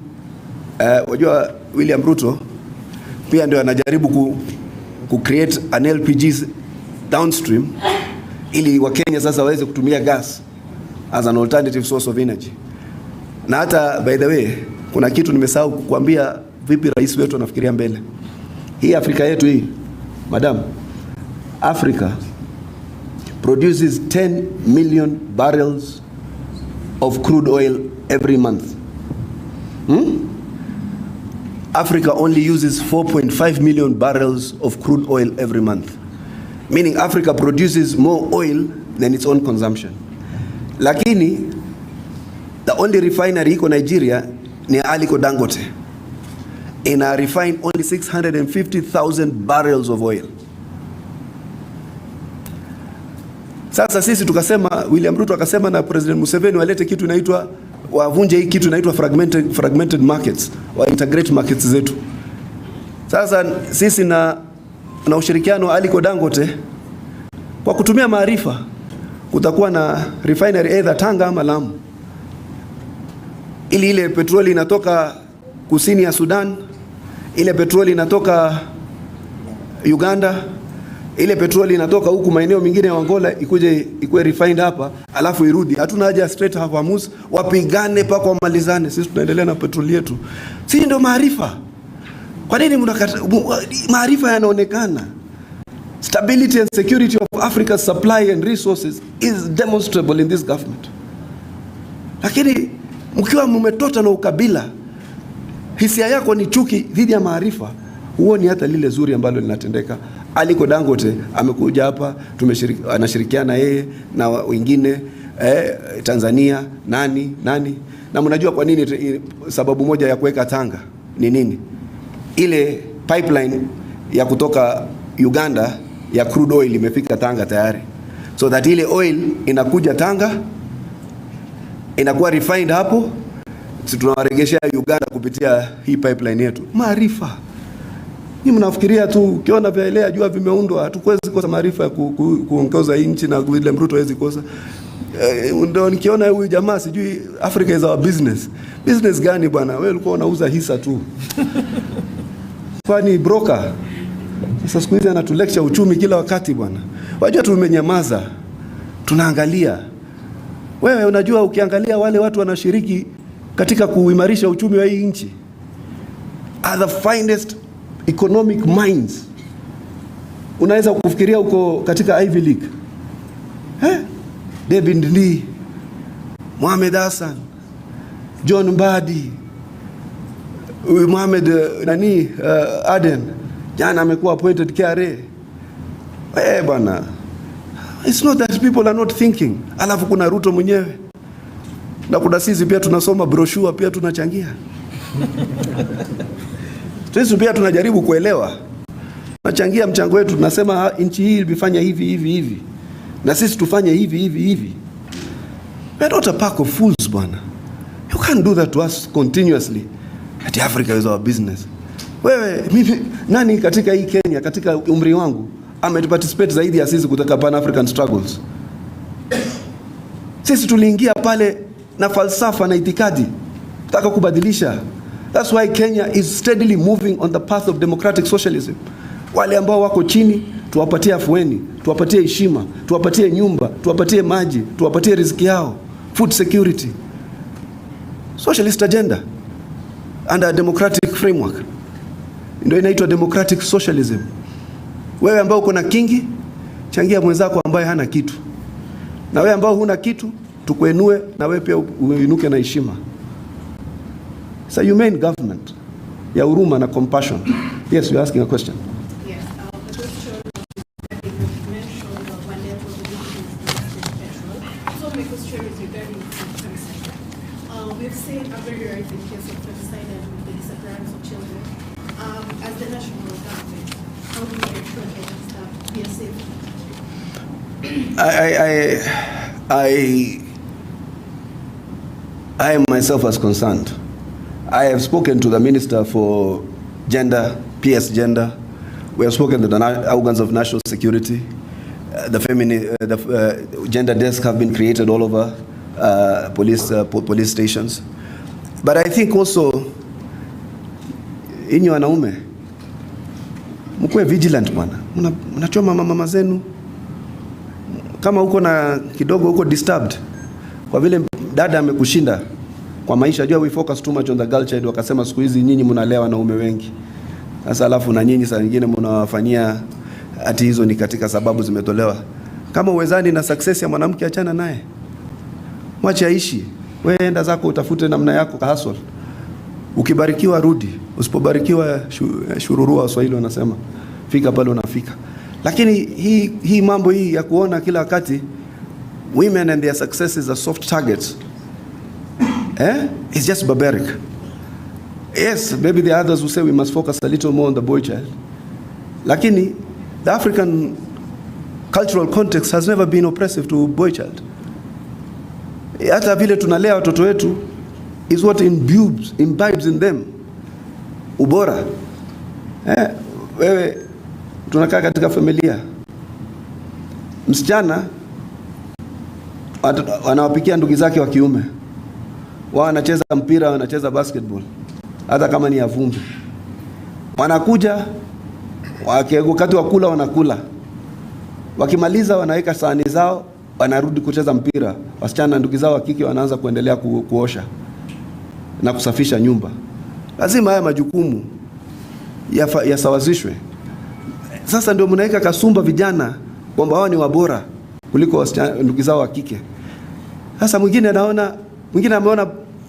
wajua William Ruto pia ndio anajaribu ku create an LPG downstream ili Wakenya sasa waweze kutumia gas as an alternative source of energy. Na hata by the way kuna kitu nimesahau kukuambia, vipi rais wetu anafikiria mbele. Hii Afrika yetu hii, madam, Africa produces 10 million barrels of crude oil every month. Africa only uses 4.5 million barrels of crude oil every month. Meaning Africa produces more oil than its own consumption. Lakini the only refinery iko Nigeria ni Aliko Dangote. Ina refine only 650,000 barrels of oil. Sasa sisi tukasema, William Ruto akasema na President Museveni walete kitu inaitwa, wavunje hii kitu inaitwa fragmented markets, wa integrate markets zetu. Sasa sisi na ushirikiano wa Aliko Dangote, kwa kutumia maarifa, kutakuwa na refinery either Tanga ama Lamu. Ile petroli inatoka kusini ya Sudan, ile petroli inatoka Uganda, ile petroli inatoka huku maeneo mengine ya Angola ikuwe refined hapa, alafu irudi. Hatuna haja straight hapa Hamus wapigane paka wamalizane. Sisi tunaendelea na petroli yetu. Sisi ndio maarifa. Kwa nini maarifa yanaonekana? Stability and security of Africa's supply and resources is demonstrable in this government. Lakini mkiwa mmetota na ukabila, hisia yako ni chuki dhidi ya maarifa, huoni hata lile zuri ambalo linatendeka. Aliko Dangote amekuja hapa, anashirikiana yeye na wengine Tanzania nani. Na mnajua kwa nini? Sababu moja ya kuweka Tanga ni nini? Ile pipeline ya kutoka Uganda ya crude oil imefika Tanga tayari, so that ile oil inakuja Tanga, inakuwa refined hapo, sisi tunawaregeshea Uganda kupitia hii pipeline yetu. Maarifa. Ni mnafikiria tu ukiona vyaelea jua vimeundwa, hatuwezi kosa maarifa ya kuongoza hii nchi, na William Ruto hawezi kosa. Ndio nikiona huyu jamaa sijui Africa is our business. Business gani bwana? Wewe ulikuwa unauza hisa tu. Kwani broker? Sasa siku hizi anatulecture uchumi kila wakati bwana. Wajua tumenyamaza, tunaangalia. Wewe unajua ukiangalia wale watu wanashiriki katika kuimarisha uchumi wa hii nchi are the finest economic minds. Unaweza kufikiria uko katika Ivy League. David Lee, Mohamed Hassan, John Mbadi, Mohamed Aden, jana amekuwa appointed KRA. Bwana, it's not that people are not thinking. Alafu kuna Ruto mwenyewe. Na kuna sisi pia tunasoma brochure, pia tunachangia. Sisi pia tunajaribu kuelewa. Tunachangia mchango wetu, tunasema nchi hii ilifanya hivi. Na sisi tufanye hivi. We are not a pack of fools bwana. You can't do that to us continuously. That Africa is our business. Wewe, mimi, nani katika hii Kenya, katika umri wangu, ameparticipate zaidi ya sisi kutoka Pan African struggles? Sisi tuliingia pale na falsafa na itikadi, tutaka kubadilisha. That's why Kenya is steadily moving on the path of democratic socialism. Wale ambao wako chini, tuwapatie afueni, tuwapatie heshima, tuwapatie nyumba, tuwapatie maji, tuwapatie riziki yao, food security. Socialist agenda under a democratic framework. Ndio inaitwa democratic socialism. Wewe ambao uko na kingi, changia mwenzako ambaye hana kitu. Na wewe ambao huna kitu, tukuenue na wewe pia uinuke na heshima. It's a humane government ya huruma na compassion. Yes, you're asking a question. Yes, the question you mentioned one level of petrol. So my question is regarding femicide. We've seen a very rising case of femicide with the disappearance of children. As the national government, how do you ensure Kenyan staff be safe? I myself was concerned. I have spoken to the Minister for Gender, PS Gender. We have spoken to the organs of national security. The gender desk have been created all over police stations. But I think also, inyi wanaume, mkuwe vigilant bwana. Mnachoma mama zenu. Kama uko na kidogo uko disturbed, kwa vile dada amekushinda kwa maisha, jua we focus too much on the girl child, wakasema siku hizi nyinyi mnalea wanaume wengi. Sasa alafu na nyinyi saa nyingine mnawafanyia ati hizo ni katika sababu zimetolewa. Kama uwezani na success ya mwanamke, achana naye. Mwache aishi. Wewe enda zako utafute namna yako ka hustle. Ukibarikiwa rudi, usipobarikiwa shururua, Waswahili wanasema. Fika pale unafika. Lakini hii mambo hii ya kuona kila wakati women and their successes are soft targets. It's just barbaric. Yes, maybe the others will say we must focus a little more on the boy child. Lakini the African cultural context has never been oppressive to boy child. Hata vile tunalea watoto wetu is what imbibes in them ubora. Wewe tunakaa katika familia, msichana wanawapikia ndugu zake wa kiume, wao wanacheza mpira, wanacheza basketball, hata kama ni ya vumbi. Wanakuja wakati wa kula wanakula, wakimaliza wanaweka sahani zao, wanarudi kucheza mpira. Wasichana ndugu zao wa kike wanaanza kuendelea kuosha na kusafisha nyumba. Lazima haya majukumu yasawazishwe. Sasa ndio mnaweka kasumba vijana kwamba wao ni wabora kuliko wasichana ndugu zao wa kike. Sasa mwingine ameona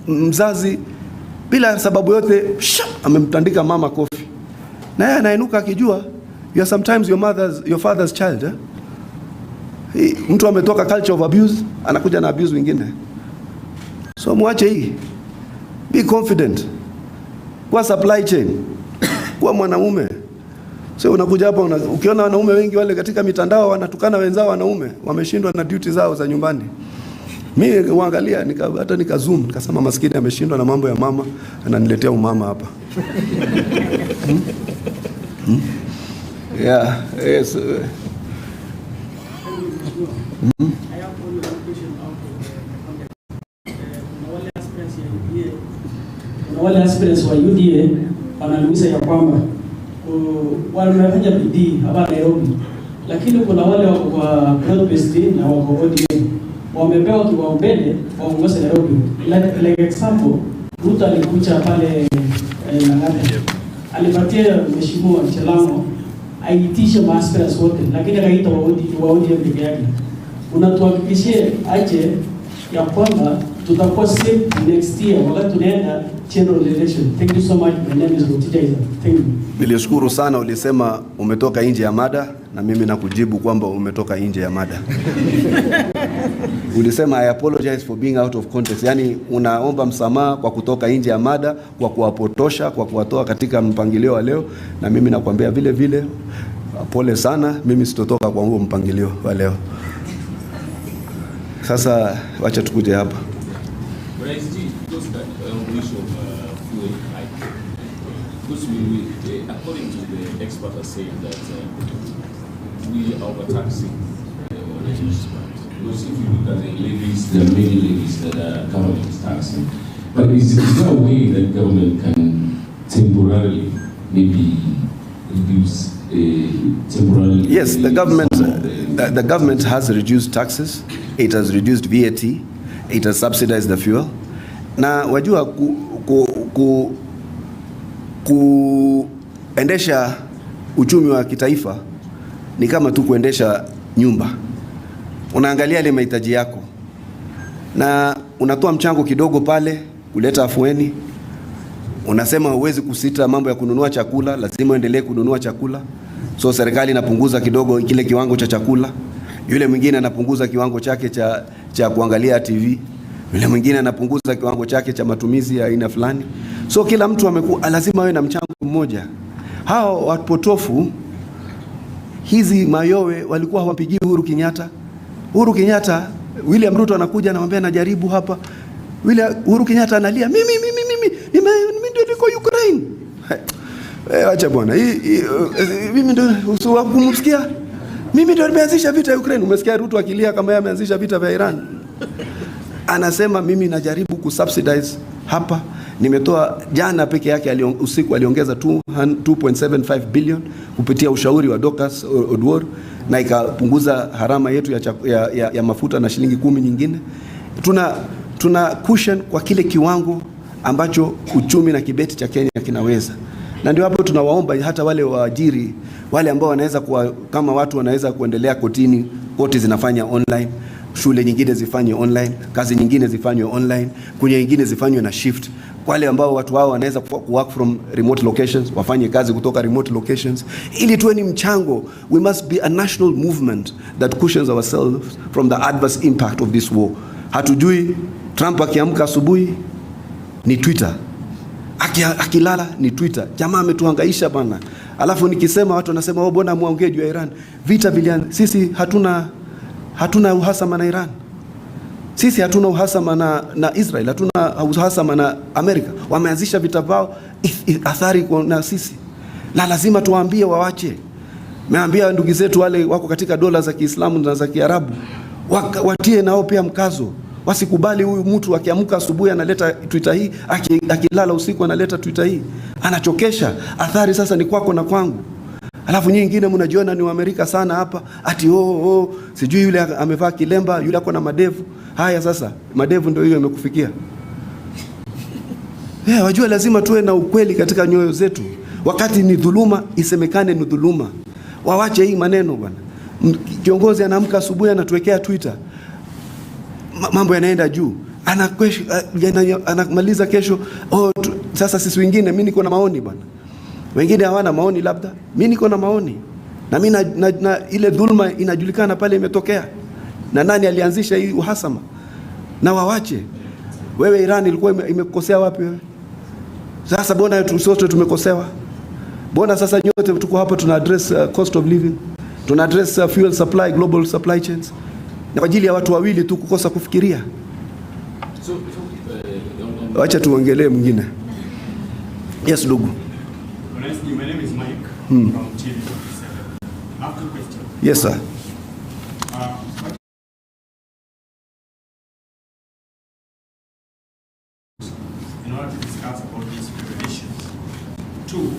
mzazi bila sababu yote amemtandika mama kofi, na yeye anainuka akijua you are sometimes your father's child. Mtu ametoka culture of abuse, anakuja na abuse wengine. So muache hii. Be confident. Kwa supply chain. Kwa mwanamume. So unakuja hapa ukiona wanaume wengi wale katika mitandao wanatukana wenzao wanaume, wameshindwa na duty zao za nyumbani. Mimi uangalia hata nikazoom nikasema maskini ameshindwa na mambo ya mama, ananiletea umama hapa. Yeah, yes. Wale aspirants wa UDA wananuisa ya kwamba wanafanya bidii hapa Nairobi, lakini kuna wale wako kwa broad-based na wako ODM wamepewa kipaumbele waongoze Nairobi. Like example, Ruto alikuja pale Lang'ata, alipatia mheshimiwa Chelango aitishe aspirants wote, lakini akaita wa ODM peke yake. Unatuhakikishie aje ya kwamba tutakuwa safe next year wakati tunaenda general election? Thank you so much. My name is Rutija. Thank you. Nilishukuru sana, ulisema umetoka nje ya mada, na mimi nakujibu kwamba umetoka nje ya mada. Ulisema I apologize for being out of context. Yani unaomba msamaha kwa kutoka nje ya mada, kwa kuwapotosha, kwa kuwatoa katika mpangilio wa leo, na mimi nakwambia vile vile pole sana, mimi sitotoka kwa huo mpangilio wa leo. Sasa wacha tukuje hapa. According to the experts are saying that we are overtaxing on the news part. Because if you look at the levies, there are many levies that are government is taxing. But is there a way that government can temporarily maybe reduce temporarily? Yes, the government has reduced taxes. It has reduced VAT. It has subsidized the fuel. Na wajua kuendesha uchumi wa kitaifa ni kama tu kuendesha nyumba. Unaangalia ile mahitaji yako na unatoa mchango kidogo pale kuleta afueni. Unasema huwezi kusita mambo ya kununua chakula, lazima uendelee kununua chakula. So serikali inapunguza kidogo kile kiwango cha chakula. Yule mwingine anapunguza kiwango chake cha kuangalia TV. Yule mwingine anapunguza kiwango chake cha matumizi ya aina fulani. So kila mtu lazima awe na mchango mmoja. Hao wapotofu hizi mayowe walikuwa hawapigii Uhuru Kenyatta. Uhuru Kenyatta, William Ruto anakuja anamwambia najaribu hapa. Uhuru Kenyatta analia, mimi ndio niko Ukraine. Acha bwana. Mimi ndio usiwakumsikia. Mimi ndio nimeanzisha vita ya Ukraine. Umesikia Ruto akilia kama yeye ameanzisha vita vya Iran? Anasema mimi najaribu kusubsidize hapa. Nimetoa jana peke yake usiku aliongeza 2.75 billion kupitia ushauri wa Dorcas Oduor, na ikapunguza harama yetu ya mafuta na shilingi 10 nyingine. Tuna cushion kwa kile kiwango ambacho uchumi na kibeti cha Kenya kinaweza. Na ndio hapo tunawaomba hata wale waajiri, wale ambao wanaweza kama watu wanaweza kuendelea kotini, koti zinafanya online, shule nyingine zifanye online, kazi nyingine zifanywe online, kunya nyingine zifanywe na shift. Wale ambao watu hao wanaweza work from remote locations, wafanye kazi kutoka remote locations, ili tuwe ni mchango. We must be a national movement that cushions ourselves from the adverse impact of this war. Hatujui Trump akiamka asubuhi ni Twitter, akilala ni Twitter. Jamaa ametuhangaisha bana. Alafu nikisema watu wanasema oh, bwana muongee juu ya Iran. Vita vilianza. Sisi hatuna uhasama na Iran. Sisi hatuna uhasama na Israel, hatuna uhasama na Amerika. Wameanzisha vita vao, athari na sisi. Na lazima tuwaambie waache. Meambia ndugu zetu wale wako katika dola za Kiislamu na za Kiarabu, watie nao pia mkazo. Wasikubali huyu mtu akiamka asubuhi analeta Twitter hii, akilala usiku analeta Twitter hii. Anachokesha. Athari sasa ni kwako na kwangu. Alafu nyingine mnajiona ni Amerika sana hapa, ati sijui yule amevaa kilemba, yule ako na madevu. Haya sasa, madevu ndio hiyo imekufikia. Wajua lazima tuwe na ukweli katika nyoyo zetu. Wakati ni dhuluma, isemekane ni dhuluma. Wawache hii maneno bwana. Kiongozi anaamka asubuhi anatuwekea Twitter, mambo yanaenda juu. Anamaliza kesho, sasa sisi wengine, mimi niko na maoni bwana. Wengine hawana maoni labda. Mimi niko na maoni. Na mimi na ile dhulma inajulikana pale imetokea. Na nani alianzisha hii uhasama? Na wawache. Wewe Iran ilikuwa imekosea wapi wewe? Sasa bona sote tumekosewa. Bona sasa nyote tuko hapa tuna address cost of living. Tuna address fuel supply, global supply chains. Na kwa ajili ya watu wawili tu kukosa kufikiria. Wacha tuongelee mwingine. Yes, ndugu. My name is Mike from TV 47. I have two questions. Yes, sir. In order to discuss about these regulations. Two,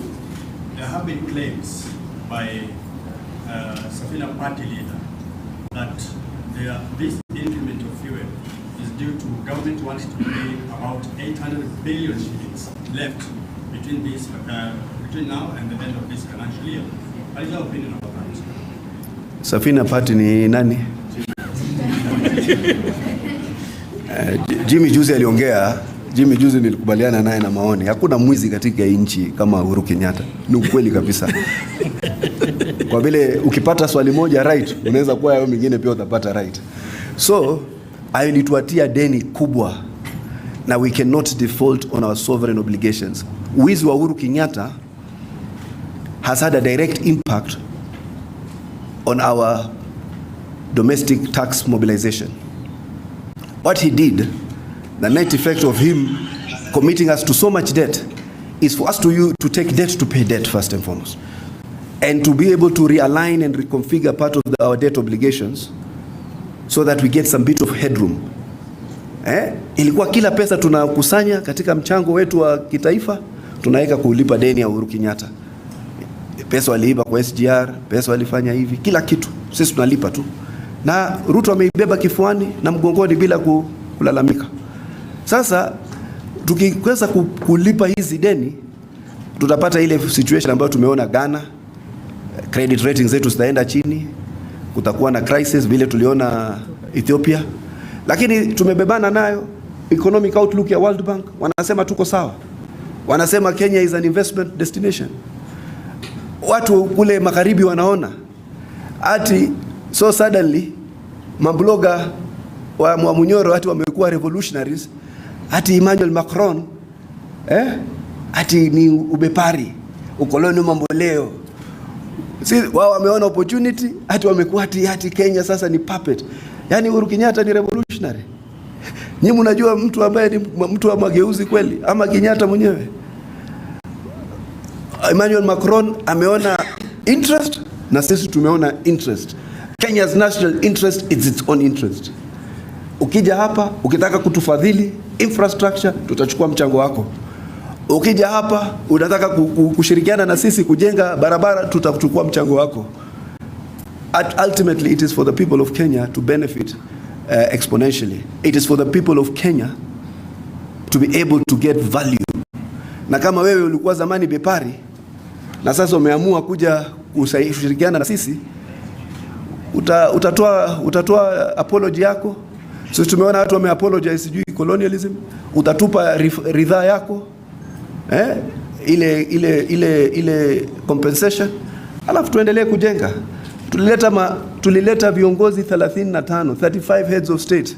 there have been claims by Safina party leader that this increment of fuel is due to government wanting to pay about 800 billion shillings left between now and the end of this financial year. What is your opinion about that? Safina party ni nani? Jimmy Juzi aliongea. Jimmy Juzi nilikubaliana naye na maoni. Hakuna mwizi katika nchi kama Uhuru Kenyatta. Ni ukweli kabisa. Kwa vile ukipata swali moja right, unaweza kuwa yao mingine pia utapata right. So, alituatia deni kubwa na we cannot default on our sovereign obligations. Wizi wa Uhuru Kenyatta has had a direct impact on our domestic tax mobilization. What he did, the net effect of him committing us to so much debt, is for us to take debt to pay debt first and foremost, and to be able to realign and reconfigure part of our debt obligations so that we get some bit of headroom. Ilikuwa kila pesa tunakusanya katika mchango wetu wa kitaifa tunaweka kulipa deni ya Uhuru Kenyatta. Pesa waliiba kwa SGR, pesa walifanya hivi, kila kitu sisi tunalipa tu. Na Ruto ameibeba kifuani na mgongoni bila kulalamika. Sasa tukiweza kulipa hizi deni, tutapata ile situation ambayo tumeona Ghana, credit ratings zetu zitaenda chini, kutakuwa na crisis vile tuliona Ethiopia. Lakini tumebebana nayo. Economic outlook ya World Bank wanasema tuko sawa. Wanasema Kenya is an investment destination. Watu kule magharibi wanaona ati so suddenly mabloga wa Munyoro ati wamekuwa revolutionaries, ati Emmanuel Macron ati ni ubepari, ukoloni mamboleo. Wao wameona opportunity, ati wamekuwa ati Kenya sasa ni puppet. Yani Uhuru Kenyatta ni revolutionary. Nyinyi mnajua mtu ambaye ni mtu wa mageuzi kweli ama Kenyatta mwenyewe? Emmanuel Macron ameona interest na sisi tumeona interest. Kenya's national interest is its own interest. Ukija hapa ukitaka kutufadhili infrastructure, tutachukua mchango wako. Ukija hapa unataka kushirikiana na sisi kujenga barabara, tutachukua mchango wako. Ultimately it is for the people of Kenya to benefit exponentially. It is for the people of Kenya to be able to get value. Na kama wewe ulikuwa zamani bepari na sasa umeamua kuja kushirikiana na sisi, utatoa apology yako. Sisi tumeona watu wameapologize sijui colonialism, utatupa ridhaa yako ile compensation, alafu tuendelee kujenga. Tulileta viongozi 35 heads of state.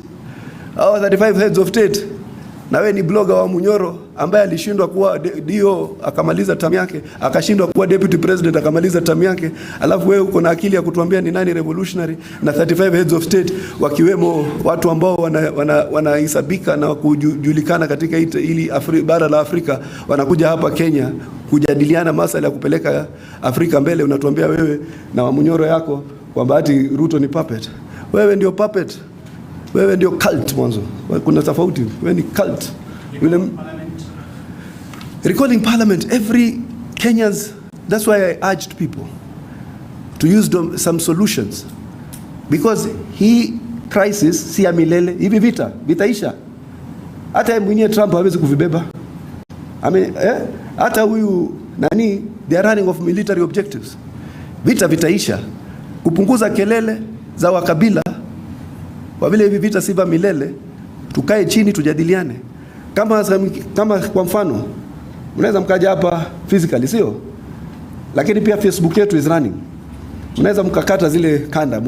Hao 35 heads of state, na wewe ni blogger wa Munyoro ambaye alishindwa kuwa DO akamaliza term yake, akashindwa kuwa deputy president akamaliza term yake, alafu wewe uko na akili ya kutuambia ni nani revolutionary, na 35 heads of state wakiwemo watu ambao wanahesabika na kujulikana katika ili bara la Afrika wanakuja hapa Kenya kujadiliana masuala ya kupeleka Afrika mbele. Unatuambia wewe na Wamunyoro yako kwamba ati Ruto ni puppet. Wewe ndio puppet. Wewe ndio cult mwanzo. Kuna tofauti. Wewe ni cult. Recalling parliament, every Kenyans, that's why I urged people to use some solutions, because hii crisis si ya milele. Hivi vitaisha. Hata mwenye Trump hawezi kuvibeba. Hata huyu nani, they are running of military objectives. Vitaisha. Kupunguza kelele za wakabila, kwa vile hivi vita si vya milele, tukae chini tujadiliane. Kama kwa mfano unaweza mkaja hapa physically, sio? Lakini pia Facebook yetu is running. Unaweza mkakata zile kanda,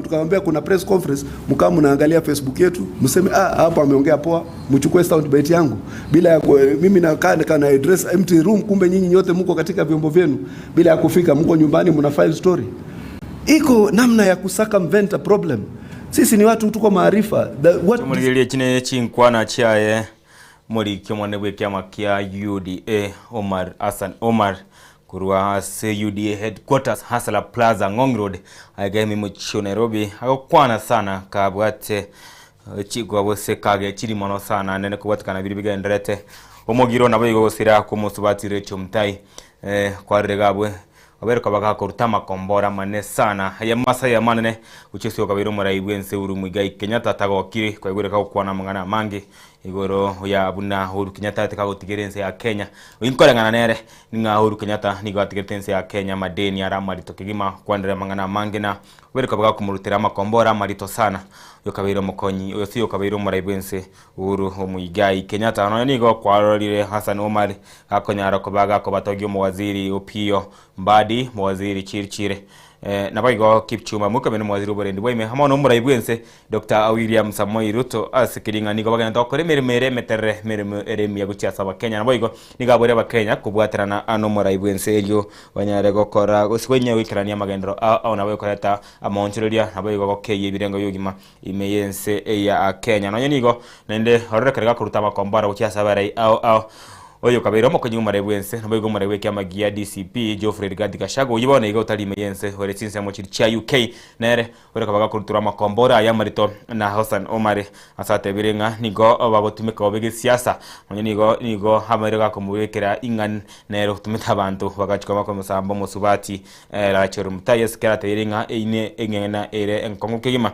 tukamwambia kuna press conference, mkao mnaangalia Facebook yetu, mseme hapa ameongea poa, mchukue soundbite yangu bila ya mimi nakaa na address empty room, kumbe nyinyi nyote mko katika vyombo vyenu, bila ya kufika, mko nyumbani mna file story. Iko namna ya kusaka problem. Sisi ni watu tuko maarifa. Muligelie chine chinkwana chaye muri kyomone bwe kyama kya UDA Omar Hassan Omar kurwa UDA headquarters Hasala Plaza Ngong Road agemi mu Nairobi akokwana sana kabwate chigwa bose kage chiri mono sana nene kubatkana biribiga ndrete omogiro nabo igosira ko musubatire chomtai kwa regabwe abereka bagakorutama kombora mane sana ya masa ya manene uchesio kabiro muraibwense urumuigai Kenyatta tagokiri kwa igoreka kwana mangana mangi igoro ya buna Uhuru Kenyatta takagotigerense ya Kenya winkorengana nere ninga Uhuru Kenyatta nigotigerense ya Kenya madeni ara marito kigima kwandira mangana mangi na abereka bagakumurutira makombora marito sana yo kabiro mukonyi yo sio kabiro muraibwense Uhuru umuigai Kenyatta no nigo kwarorire Hassan Omar akonyara kobaga ko batogyo muwaziri Opio Mbadi muwaziri Chirchire nabaigo Kipchumba mukamene muwaziri oborendi bwaime hamono muraibwense Dr. William Samoei Ruto asikiringa nigo bagenda tokore mere meterre eremia guchasa ba Kenya nabaigo nigabore ba Kenya kubwaterana ano muraibwense elyo banyare gokora guswenya wikirania magendro ona wekoreta amonchireria nabaigo gokeye birengo yugima imeyense ya Kenya no nigo nende horrekerega kuruta makombara guchasa barai oyo kabiro mo konyuma rebwense nabwo marewe kyamagia DCP Geoffrey Rigathi Gachagua yibona igo tali meyense ore sinse mo cha UK nere ore kabaga kurutura makombora ya marito na Hassan Omar asate birenga nigo babotumika obege siasa nigo hamarega kumubekera ingan nero tumita abantu bagachika makomusamba musubati la chorumtaye skera teringa ine engena ere enkongo kigima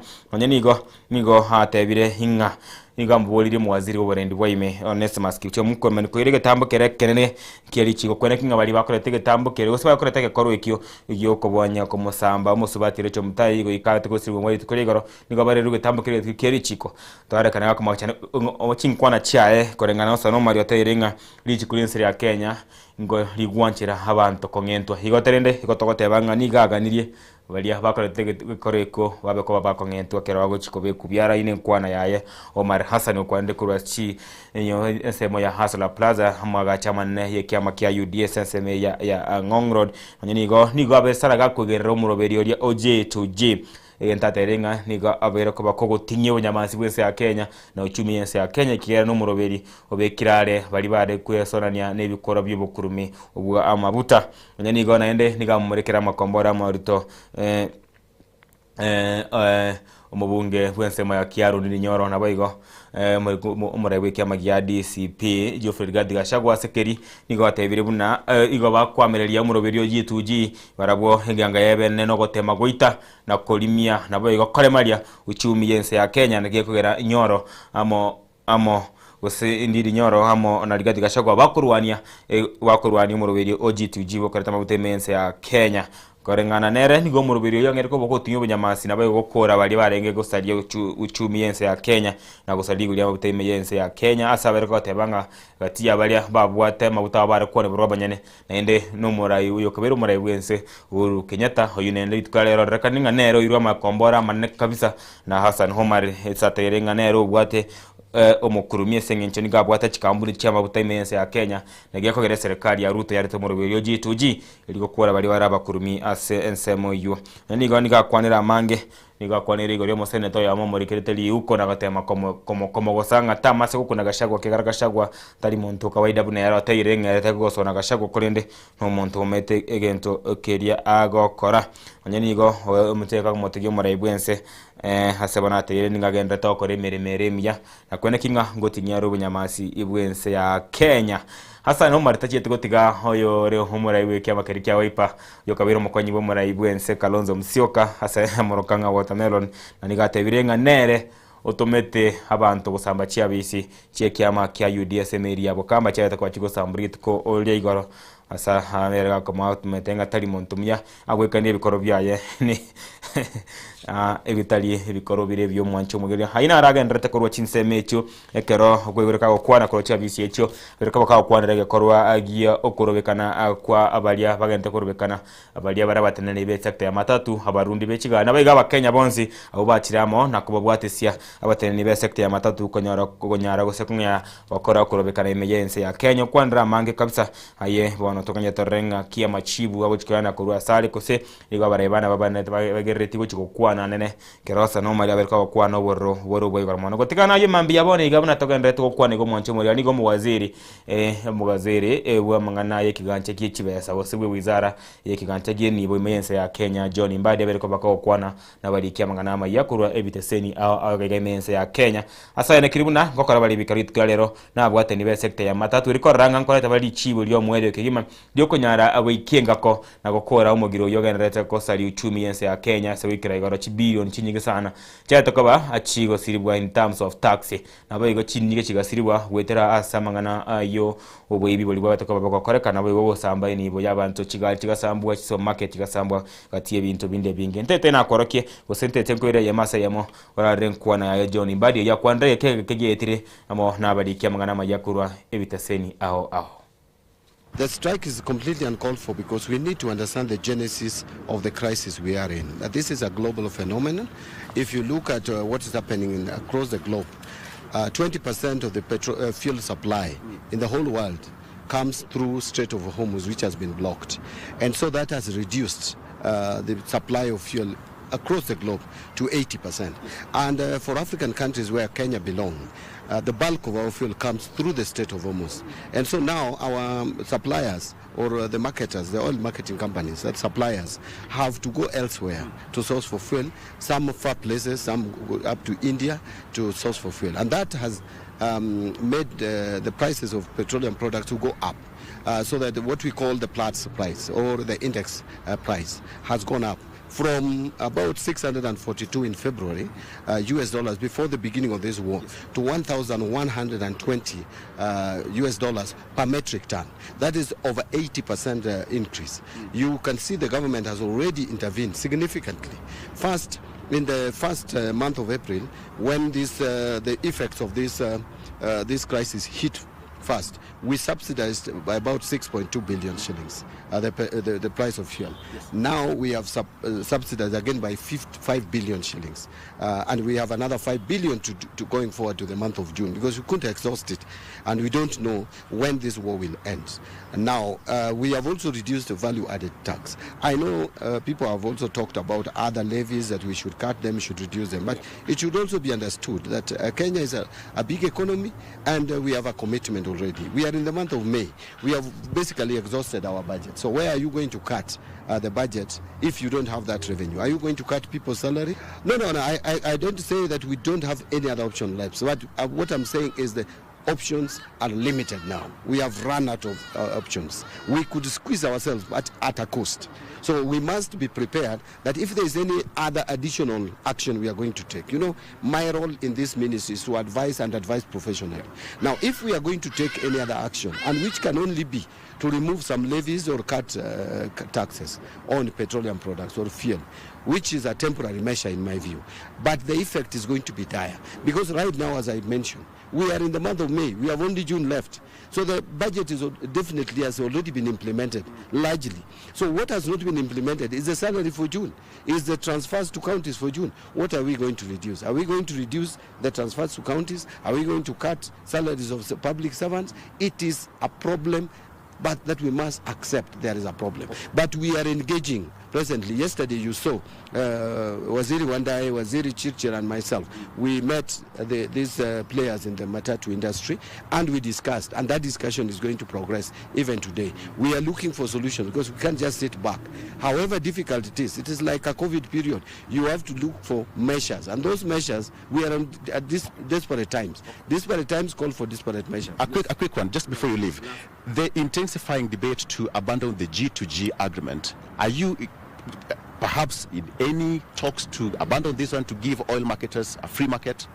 nigo hatebire hinga nigambolire muwaziri w'oborendi bwaime Onesimus Kipchumba mukomene ko irege tambukere kenene kieri chigo kwene kinga bali bakorete getambukere gose bakorete gekoro ekyo igyo kobwanya ko musamba musubatire cyo mutayi go ikate ko sirwe mwari tukorigoro nigo bare ruge tambukere kieri chiko tware kana ko machane ochinkwana chae korengana osano Mario Teiringa lichi kulinsiri ya Kenya ngo ligwanchira abantu kongento igoterende igotogote banga nigaganirie balia bakorete koreko babeko babakongentwa kero bagochiko bekubyara ine nkwana yaye Omar Hassan okwande kurwachi enyo semo ya Hasala Plaza amaga chamane ye kyama kya UDA senseme ya Ngong Road nigo abesara gakugerera omuroberi oria OJ to J entaterenga niga abera ko bakogotinye unyamasi bwese ya Kenya na uchumi yense ya Kenya kigera no muroberi obekirare bari bare kwesonania n'ebikoro by'ubukurumi ubwa amabuta nigo naende niga murekera makombora marito umubunge bwensema ya Kiaru ni Nyoro na boigo umurebe kyamagia DCP Geoffrey Gachagua sekeri nigo atebire buna igo bakwamereria umuroberi ogituji barabwo enganga yebene no gotema goita na kolimia na boigo koremaria uchumi yense ya Kenya ngiye kugera Nyoro amo gose ndiri Nyoro amo na Rigathi Gachagua bakurwania umuroberi ogituji bokareta mabutemense ya Kenya korengana nere nigo murubiri yongere ko bokotinyo bunyamasi nabaye gukora bari barenge gusalia uchumi yense ya Kenya na gusalia guri abuteme yense ya Kenya asabere ko tebanga gati abali babwate mabuta bare ko ne burobanyane naende no murayi uyo kabero murayi wense Uhuru Kenyatta oyunende itkalero rekaninga nero irwa makombora manne kabisa na Hassan Omar esaterenga nero bwate omukurumie sengencho ni gabwata chikambuni chama butaimense ya Kenya nagiye kogere serikali ya Ruto yarete mu rubero G2G iliko kuora bali baraba kurumi ase ensemo yo nigo gakwanira mange nigakwanira igori yo senator ya momori kereteli uko na gatema komo gosanga tamase kuko na Gachagua kegaragashagwa tari muntu kawaida bune yaro tayirenga yate gosona Gachagua korende no muntu umete egento keria agokora nigo umuteka kumotege muraibwense hasebana tayire ningagenda tokore meremya nakwene kinga ngotinya rubunyamasi ibwense ya Kenya Hassan Omar tachiete gotiga hoyo reo homuraiwe kya makeri kya Wiper yo kabiro mukwanyi bo muraibwense Kalonzo Musyoka hasa morokanga watermelon na nigate birenga nere otomete abantu gusamba chiabisi chekiama kya UDS emeri yabo kamba cyahita kwa kigo samburit ko olye igoro asa hamerega koma tumetenga tali montumya agwekanye bikoro byaye ni ebitali ebikoro bire byo mwancho mugere haina araga ndrete korwa chinsemecho ekero gwegureka okwana ko cyabisi echo bereka bakao kwana rege korwa agia okorobekana kwa abalia bagente korobekana abalia barabatenene be sector ya matatu abarundi bekigana bayiga bakenya bonzi abo bakiramo nakubabwatesia abatenene be sector ya matatu konyara gosekunya bakora korobekana emergency ya Kenya kwandra mange kabisa aye bono tokanya torenga kia machibu abo chikana korwa sale kose igo barebana babane bagereti go kwa nene kerosa no mali aberka kwa no woro boy garmono gotikana ye mambi yabone igabuna tokende to kwa ni go mwancho muri ni go muwaziri mugaziri wa mangana ye kiganche kicibesa bosibwe wizara ye kiganche ge ni bo imense ya Kenya John Mbadi aberka bakao kwana na bali kia mangana ama yakurwa ebiteseni aho gege imense ya Kenya asa ene kiribuna ngokora bali bikaritwa lero na bwate ni be sector ya matatu riko ranga nkora bali chibo lyo mwede kigima lyo kunyara abikengako na gukora umugiro yogenderete ko sali uchumi yense ya Kenya se wikira igoro chibilion chinyige sana cyahita kaba achigo siribwa in terms of tax nabo igo chinyige chigasiribwa wetera asamangana ayo obo ibi boli bwa takaba bakoreka nabo igo samba ni bo yabantu chigasambwa so market chigasambwa gatie bintu binde binge ntete na korokie gosentete nkoire yamasa yamo wararenkwa na ya John Mbadi ya kwandre kegetire amo nabadi kyamangana mayakurwa ebitaseni aho The strike is completely uncalled for because we need to understand the genesis of the crisis we are in. This is a global phenomenon. If you look at what is happening across the globe, 20% of the fuel supply in the whole world comes through Strait of Hormuz, which has been blocked. And so that has reduced the supply of fuel across the globe to 80%. And for African countries where Kenya belongs, the bulk of our fuel comes through the Strait of Hormuz. And so now our suppliers or the marketers, the oil marketing companies, that suppliers have to go elsewhere to source for fuel, some far places, some go up to India to source for fuel. And that has made the prices of petroleum products to go up. So that what we call the Platts price or the index price has gone up from about 642 in February US dollars before the beginning of this war to 1,120 US dollars per metric ton. That is over 80% increase. You can see the government has already intervened significantly. First, in the first month of April, when the effects of this crisis hit first, we subsidized by about 6.2 billion shillings, the price of fuel. Yes. Now we have subsidized again by 5 billion shillings. And we have another 5 billion to going forward to the month of June, because we couldn't exhaust it. And we don't know when this war will end. And now, we have also reduced the value-added tax. I know people have also talked about other levies, that we should cut them, should reduce them. But it should also be understood that Kenya is a big economy, and we have a commitment already. We are in the month of May. We have basically exhausted our budget. So where are you going to cut the budget if you don't have that revenue? Are you going to cut people's salary? No. I don't say that we don't have any other option left. So what I'm saying is the options are limited now. We have run out of options. We could squeeze ourselves, but at a cost. So we must be prepared that if there is any other additional action we are going to take. You know, my role in this ministry is to advise and advise professionally. Now, if we are going to take any other action, and which can only be to remove some levies or cut taxes on petroleum products or fuel, which is a temporary measure in my view. But the effect is going to be dire. Because right now, as I mentioned, we are in the month of May. We have only June left. So the budget is definitely has already been implemented, largely. So what has not been implemented is the salary for June, is the transfers to counties for June. What are we going to reduce? Are we going to reduce the transfers to counties? Are we going to cut salaries of the public servants? It is a problem, but that we must accept there is a problem. But we are engaging presently. Yesterday you saw Waziri Wandai, Waziri Chirchir and myself. We met these players in the matatu industry, and we discussed, and that discussion is going to progress even today. We are looking for solutions because we can't just sit back. However difficult it is like a COVID period. You have to look for measures, and those measures, we are at this desperate times. Desperate times call for desperate measures. A quick one, just before you leave. The intensifying debate to abandon the G2G agreement. Are you perhaps in any talks to abandon this one, to give oil marketers a free market?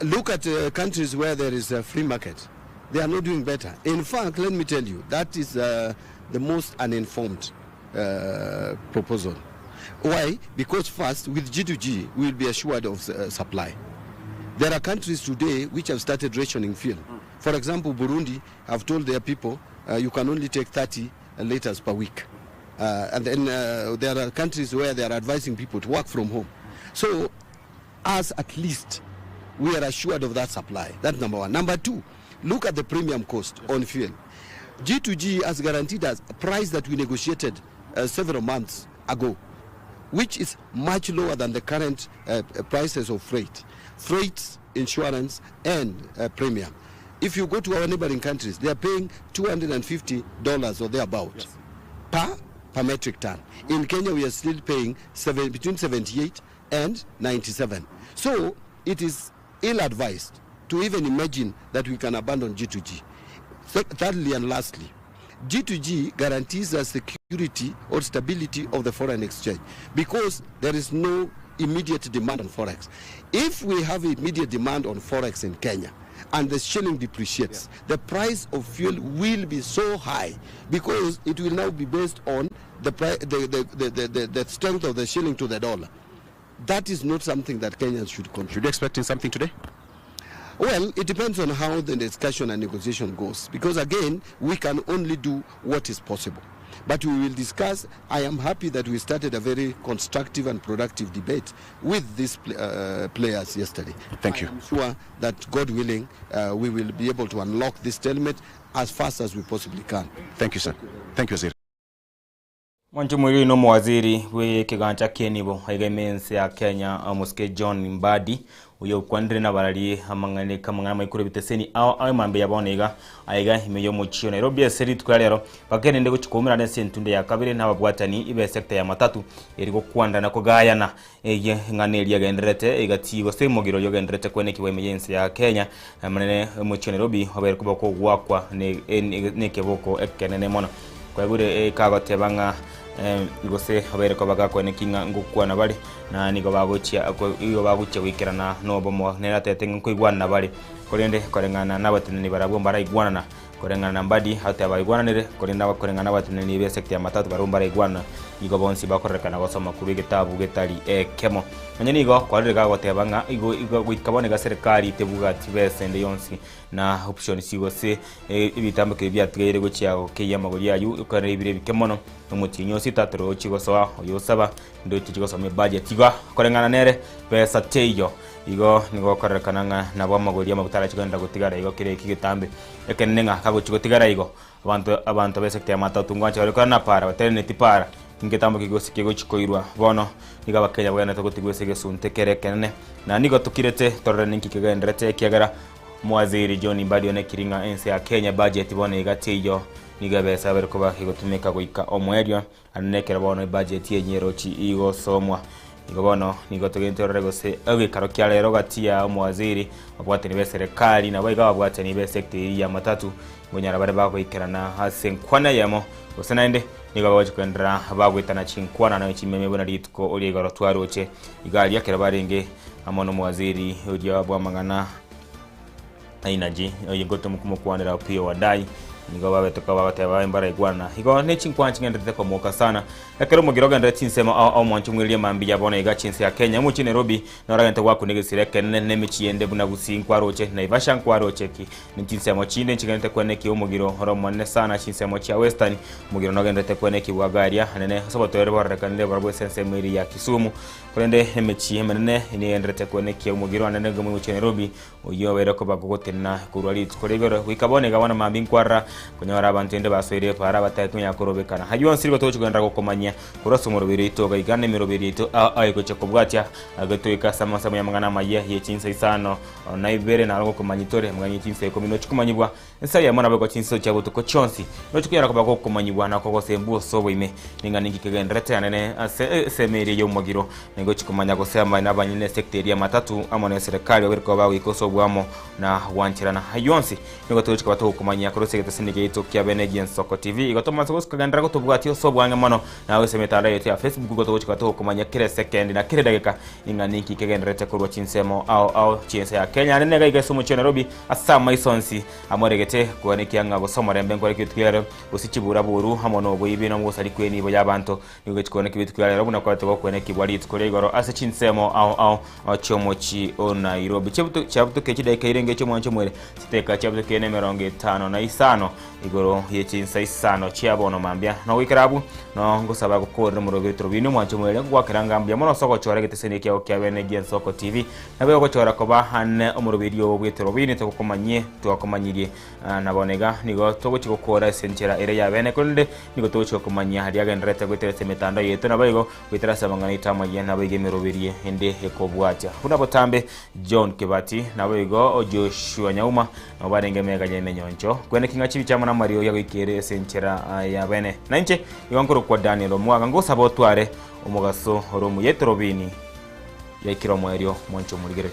Look at countries where there is a free market. They are not doing better. In fact, let me tell you, that is the most uninformed proposal. Why? Because first, with G2G, we will be assured of supply. There are countries today which have started rationing fuel. For example, Burundi have told their people, you can only take 30 liters per week. And then there are countries where they are advising people to work from home. So, us at least, we are assured of that supply. That's number one. Number two, look at the premium cost on fuel. G2G has guaranteed us a price that we negotiated several months ago, which is much lower than the current prices of freight, insurance, and premium. If you go to our neighboring countries, they are paying $250 or thereabouts per metric ton. In Kenya, we are still paying between 78 and 97. So it is ill-advised to even imagine that we can abandon G2G. Thirdly and lastly, G2G guarantees the security or stability of the foreign exchange because there is no immediate demand on forex. If we have immediate demand on forex in Kenya and the shilling depreciates, the price of fuel will be so high because it will now be based on the strength of the shilling to the dollar. That is not something that Kenyans should control. Should you expecting something today? Well, it depends on how the discussion and negotiation goes. Because again, we can only do what is possible. But we will discuss. I am happy that we started a very constructive and productive debate with these players yesterday. Thank you. I'm sure that, God willing, we will be able to unlock this stalemate as fast as we possibly can. Thank you, sir. Thank you, Waziri. Mwanchumwiri no mwaziri we kiganja kenibo aigemense ya Kenya Muske John Mbadi uyo kwandire na barari amangane kamangana maikuru biteseni aho mambe yabonega aiga imeyo muchio Nairobi eseri twarero bakene ndego chikomera ne sentunde ya kabire n'ababwatani ibe sector ya matatu eriko kwanda nako gayana eye nganeri yagenderete igatigo semogiro yogenderete kwene kiwe emergency ya Kenya manene muchio Nairobi obereko bako gwakwa ne keboko ekenene mona kwa gure kagotebanga igose abereko bagakwene kinga ngukwana bali na nigo baguchia iyo baguchia wikirana no bomo neratete ngikuigwana bali korende korengana nabateneni barabwo mbara igwana korengana na mbadi hata abaigwananire korenda korengana batinani be sekta ya matatu barumba igwana igo bonsi bakorekana gosoma kuri gitabu getari kemo manyani igo kwarega gotebanga igo gwikabone ga serikali tebuga tibesende yonsi na option sigose ibitambuke byatwere gochiago kiyamagori yayu ukare ibire bikemono umutinyo sitatro chigosoa oyosaba ndo chigosome budget igo korengana nere pesa teyo igo nigo korekananga na bamagori amagutara chigenda gutigara igo kire kigitambe ekenenga kagochigotigara igo abantu besekta ya matatu ngwancha barikana para batene tipara ngetambo kigosi kigo chikoirwa bono niga bakenya bwana tagotigwese gesunte kerekene na nigo tukirete torre ninki kigendrete kiagara mwaziri John Mbadi one kiringa ense ya Kenya budget bone igatiyo niga besa berko ba kigotumika goika omwerio anekera bono budget yenyerochi igo somwa igo bono nigo tugentorere gose agikaro kyalero gatia omwaziri abwate ni serikali na baiga abwate ni sekta ya matatu ngonyara bare bako ikerana hasenkwana yamo usenaende niga baje kwendra bagwitana chinkwana na chimeme bona litko oligaro twaroche igali yakera barenge amono mwaziri ujya bwamangana ainaji oyigoto mukumukwanira pio wadai nigo babetoka babateba imbara igwana igo ne chinkwanchi ngendete ko moka sana ekero mugiroga ndete nsema au mwanchu mwiriye mambi yabona iga chinse ya Kenya mu Nairobi na oragente gwako negesire kenne ne michiende buna businkwa roche na ibashankwa roche ki ni chinse mo chinde chigente kwene ki umugiro horo monne sana chinse mo cha western mugiro no gendete kwene ki wagaria nene sobotoire barekande barbo sense mwiri ya Kisumu kwende emechi menene ni endete kwene ki umugiro nene ngo mu Nairobi uyo wera ko bagogotena kurwali tkoregoro wikabone gabana mambi nkwara kunyora abantu ende baswere para batakunya korobekana hayo nsiri batocho kwenda gukomanya kuraso murubiri itoga igane mirubiri ito ayiko chekobwatya agatoika sama ya mangana maye yechinsa isano na ibere na algo komanyitore mwanyi chinsa ko minochi kumanyibwa nsari ya mwana bako chinsa cyabo tuko chonsi no chukira ko bako komanyibwa na koko sembu sobo ime ninga ningi kigendrete anene semeri yo mugiro ngo chikumanya ko sema na banyine sekta ya matatu amone serikali obirko bawo ikosobwamo na wanchirana hayonsi ngo tochika bato komanya korose getasinike ito kya Benegian Soko TV igotoma soko kagandra ko tubwati osobwange mano nawe semetara yetu ya Facebook gotochika to komanya kire second na kire dakika ninga ninki kigendrete ko chinsemo au chinse ya Kenya nene ga igasomo cha Nairobi asa maisonsi amoregete kuone kyanga gosoma rembe ngore kitwere usichibura buru hamono boyibi no ngosari kweni bo yabantu nigo chikone kibitu kyale buna kwa to kuone kibwali tkoregoro asa chinsemo au chomochi o Nairobi chabuto kechida kairenge chomwancho mwere siteka chabuto kene 50 na isano igoro yechinsa isano chiabono mambia no wikarabu no ngosaba gukorera mu rubitro bino mwancho mwere gwakiranga mbya mono soko chora getesene kya Benegian Soko TV nabe ko chora ko bahane omurubiro bwitro bino to komanye to komanyirie nabonega nigo to gukora esenchera ere ya bene konde nigo to komanya hari agendrete gweterese metanda yeto nabayego gweterasa bangana itama yena bayige mirubirie ende ekobwacha kuna botambe John Kibati nabayego Joshua Nyauma nabarenge mega nyene nyoncho kwene kinga chibi chama na Mario ya gikere esenchera ya bene nanche yonkoro kwa Daniel Omwaga ngosa botware omugaso romu yetro bini ya kiromo erio moncho muligere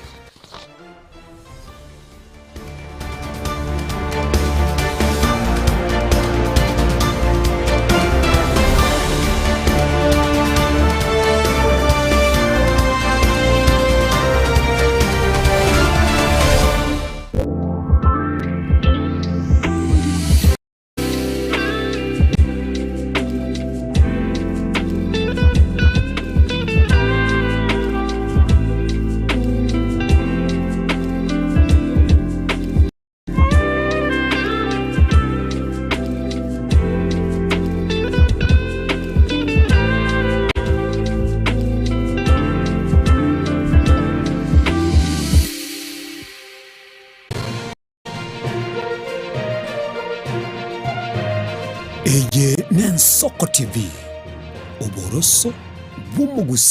Eye Soko TV, oboroso bumugusi.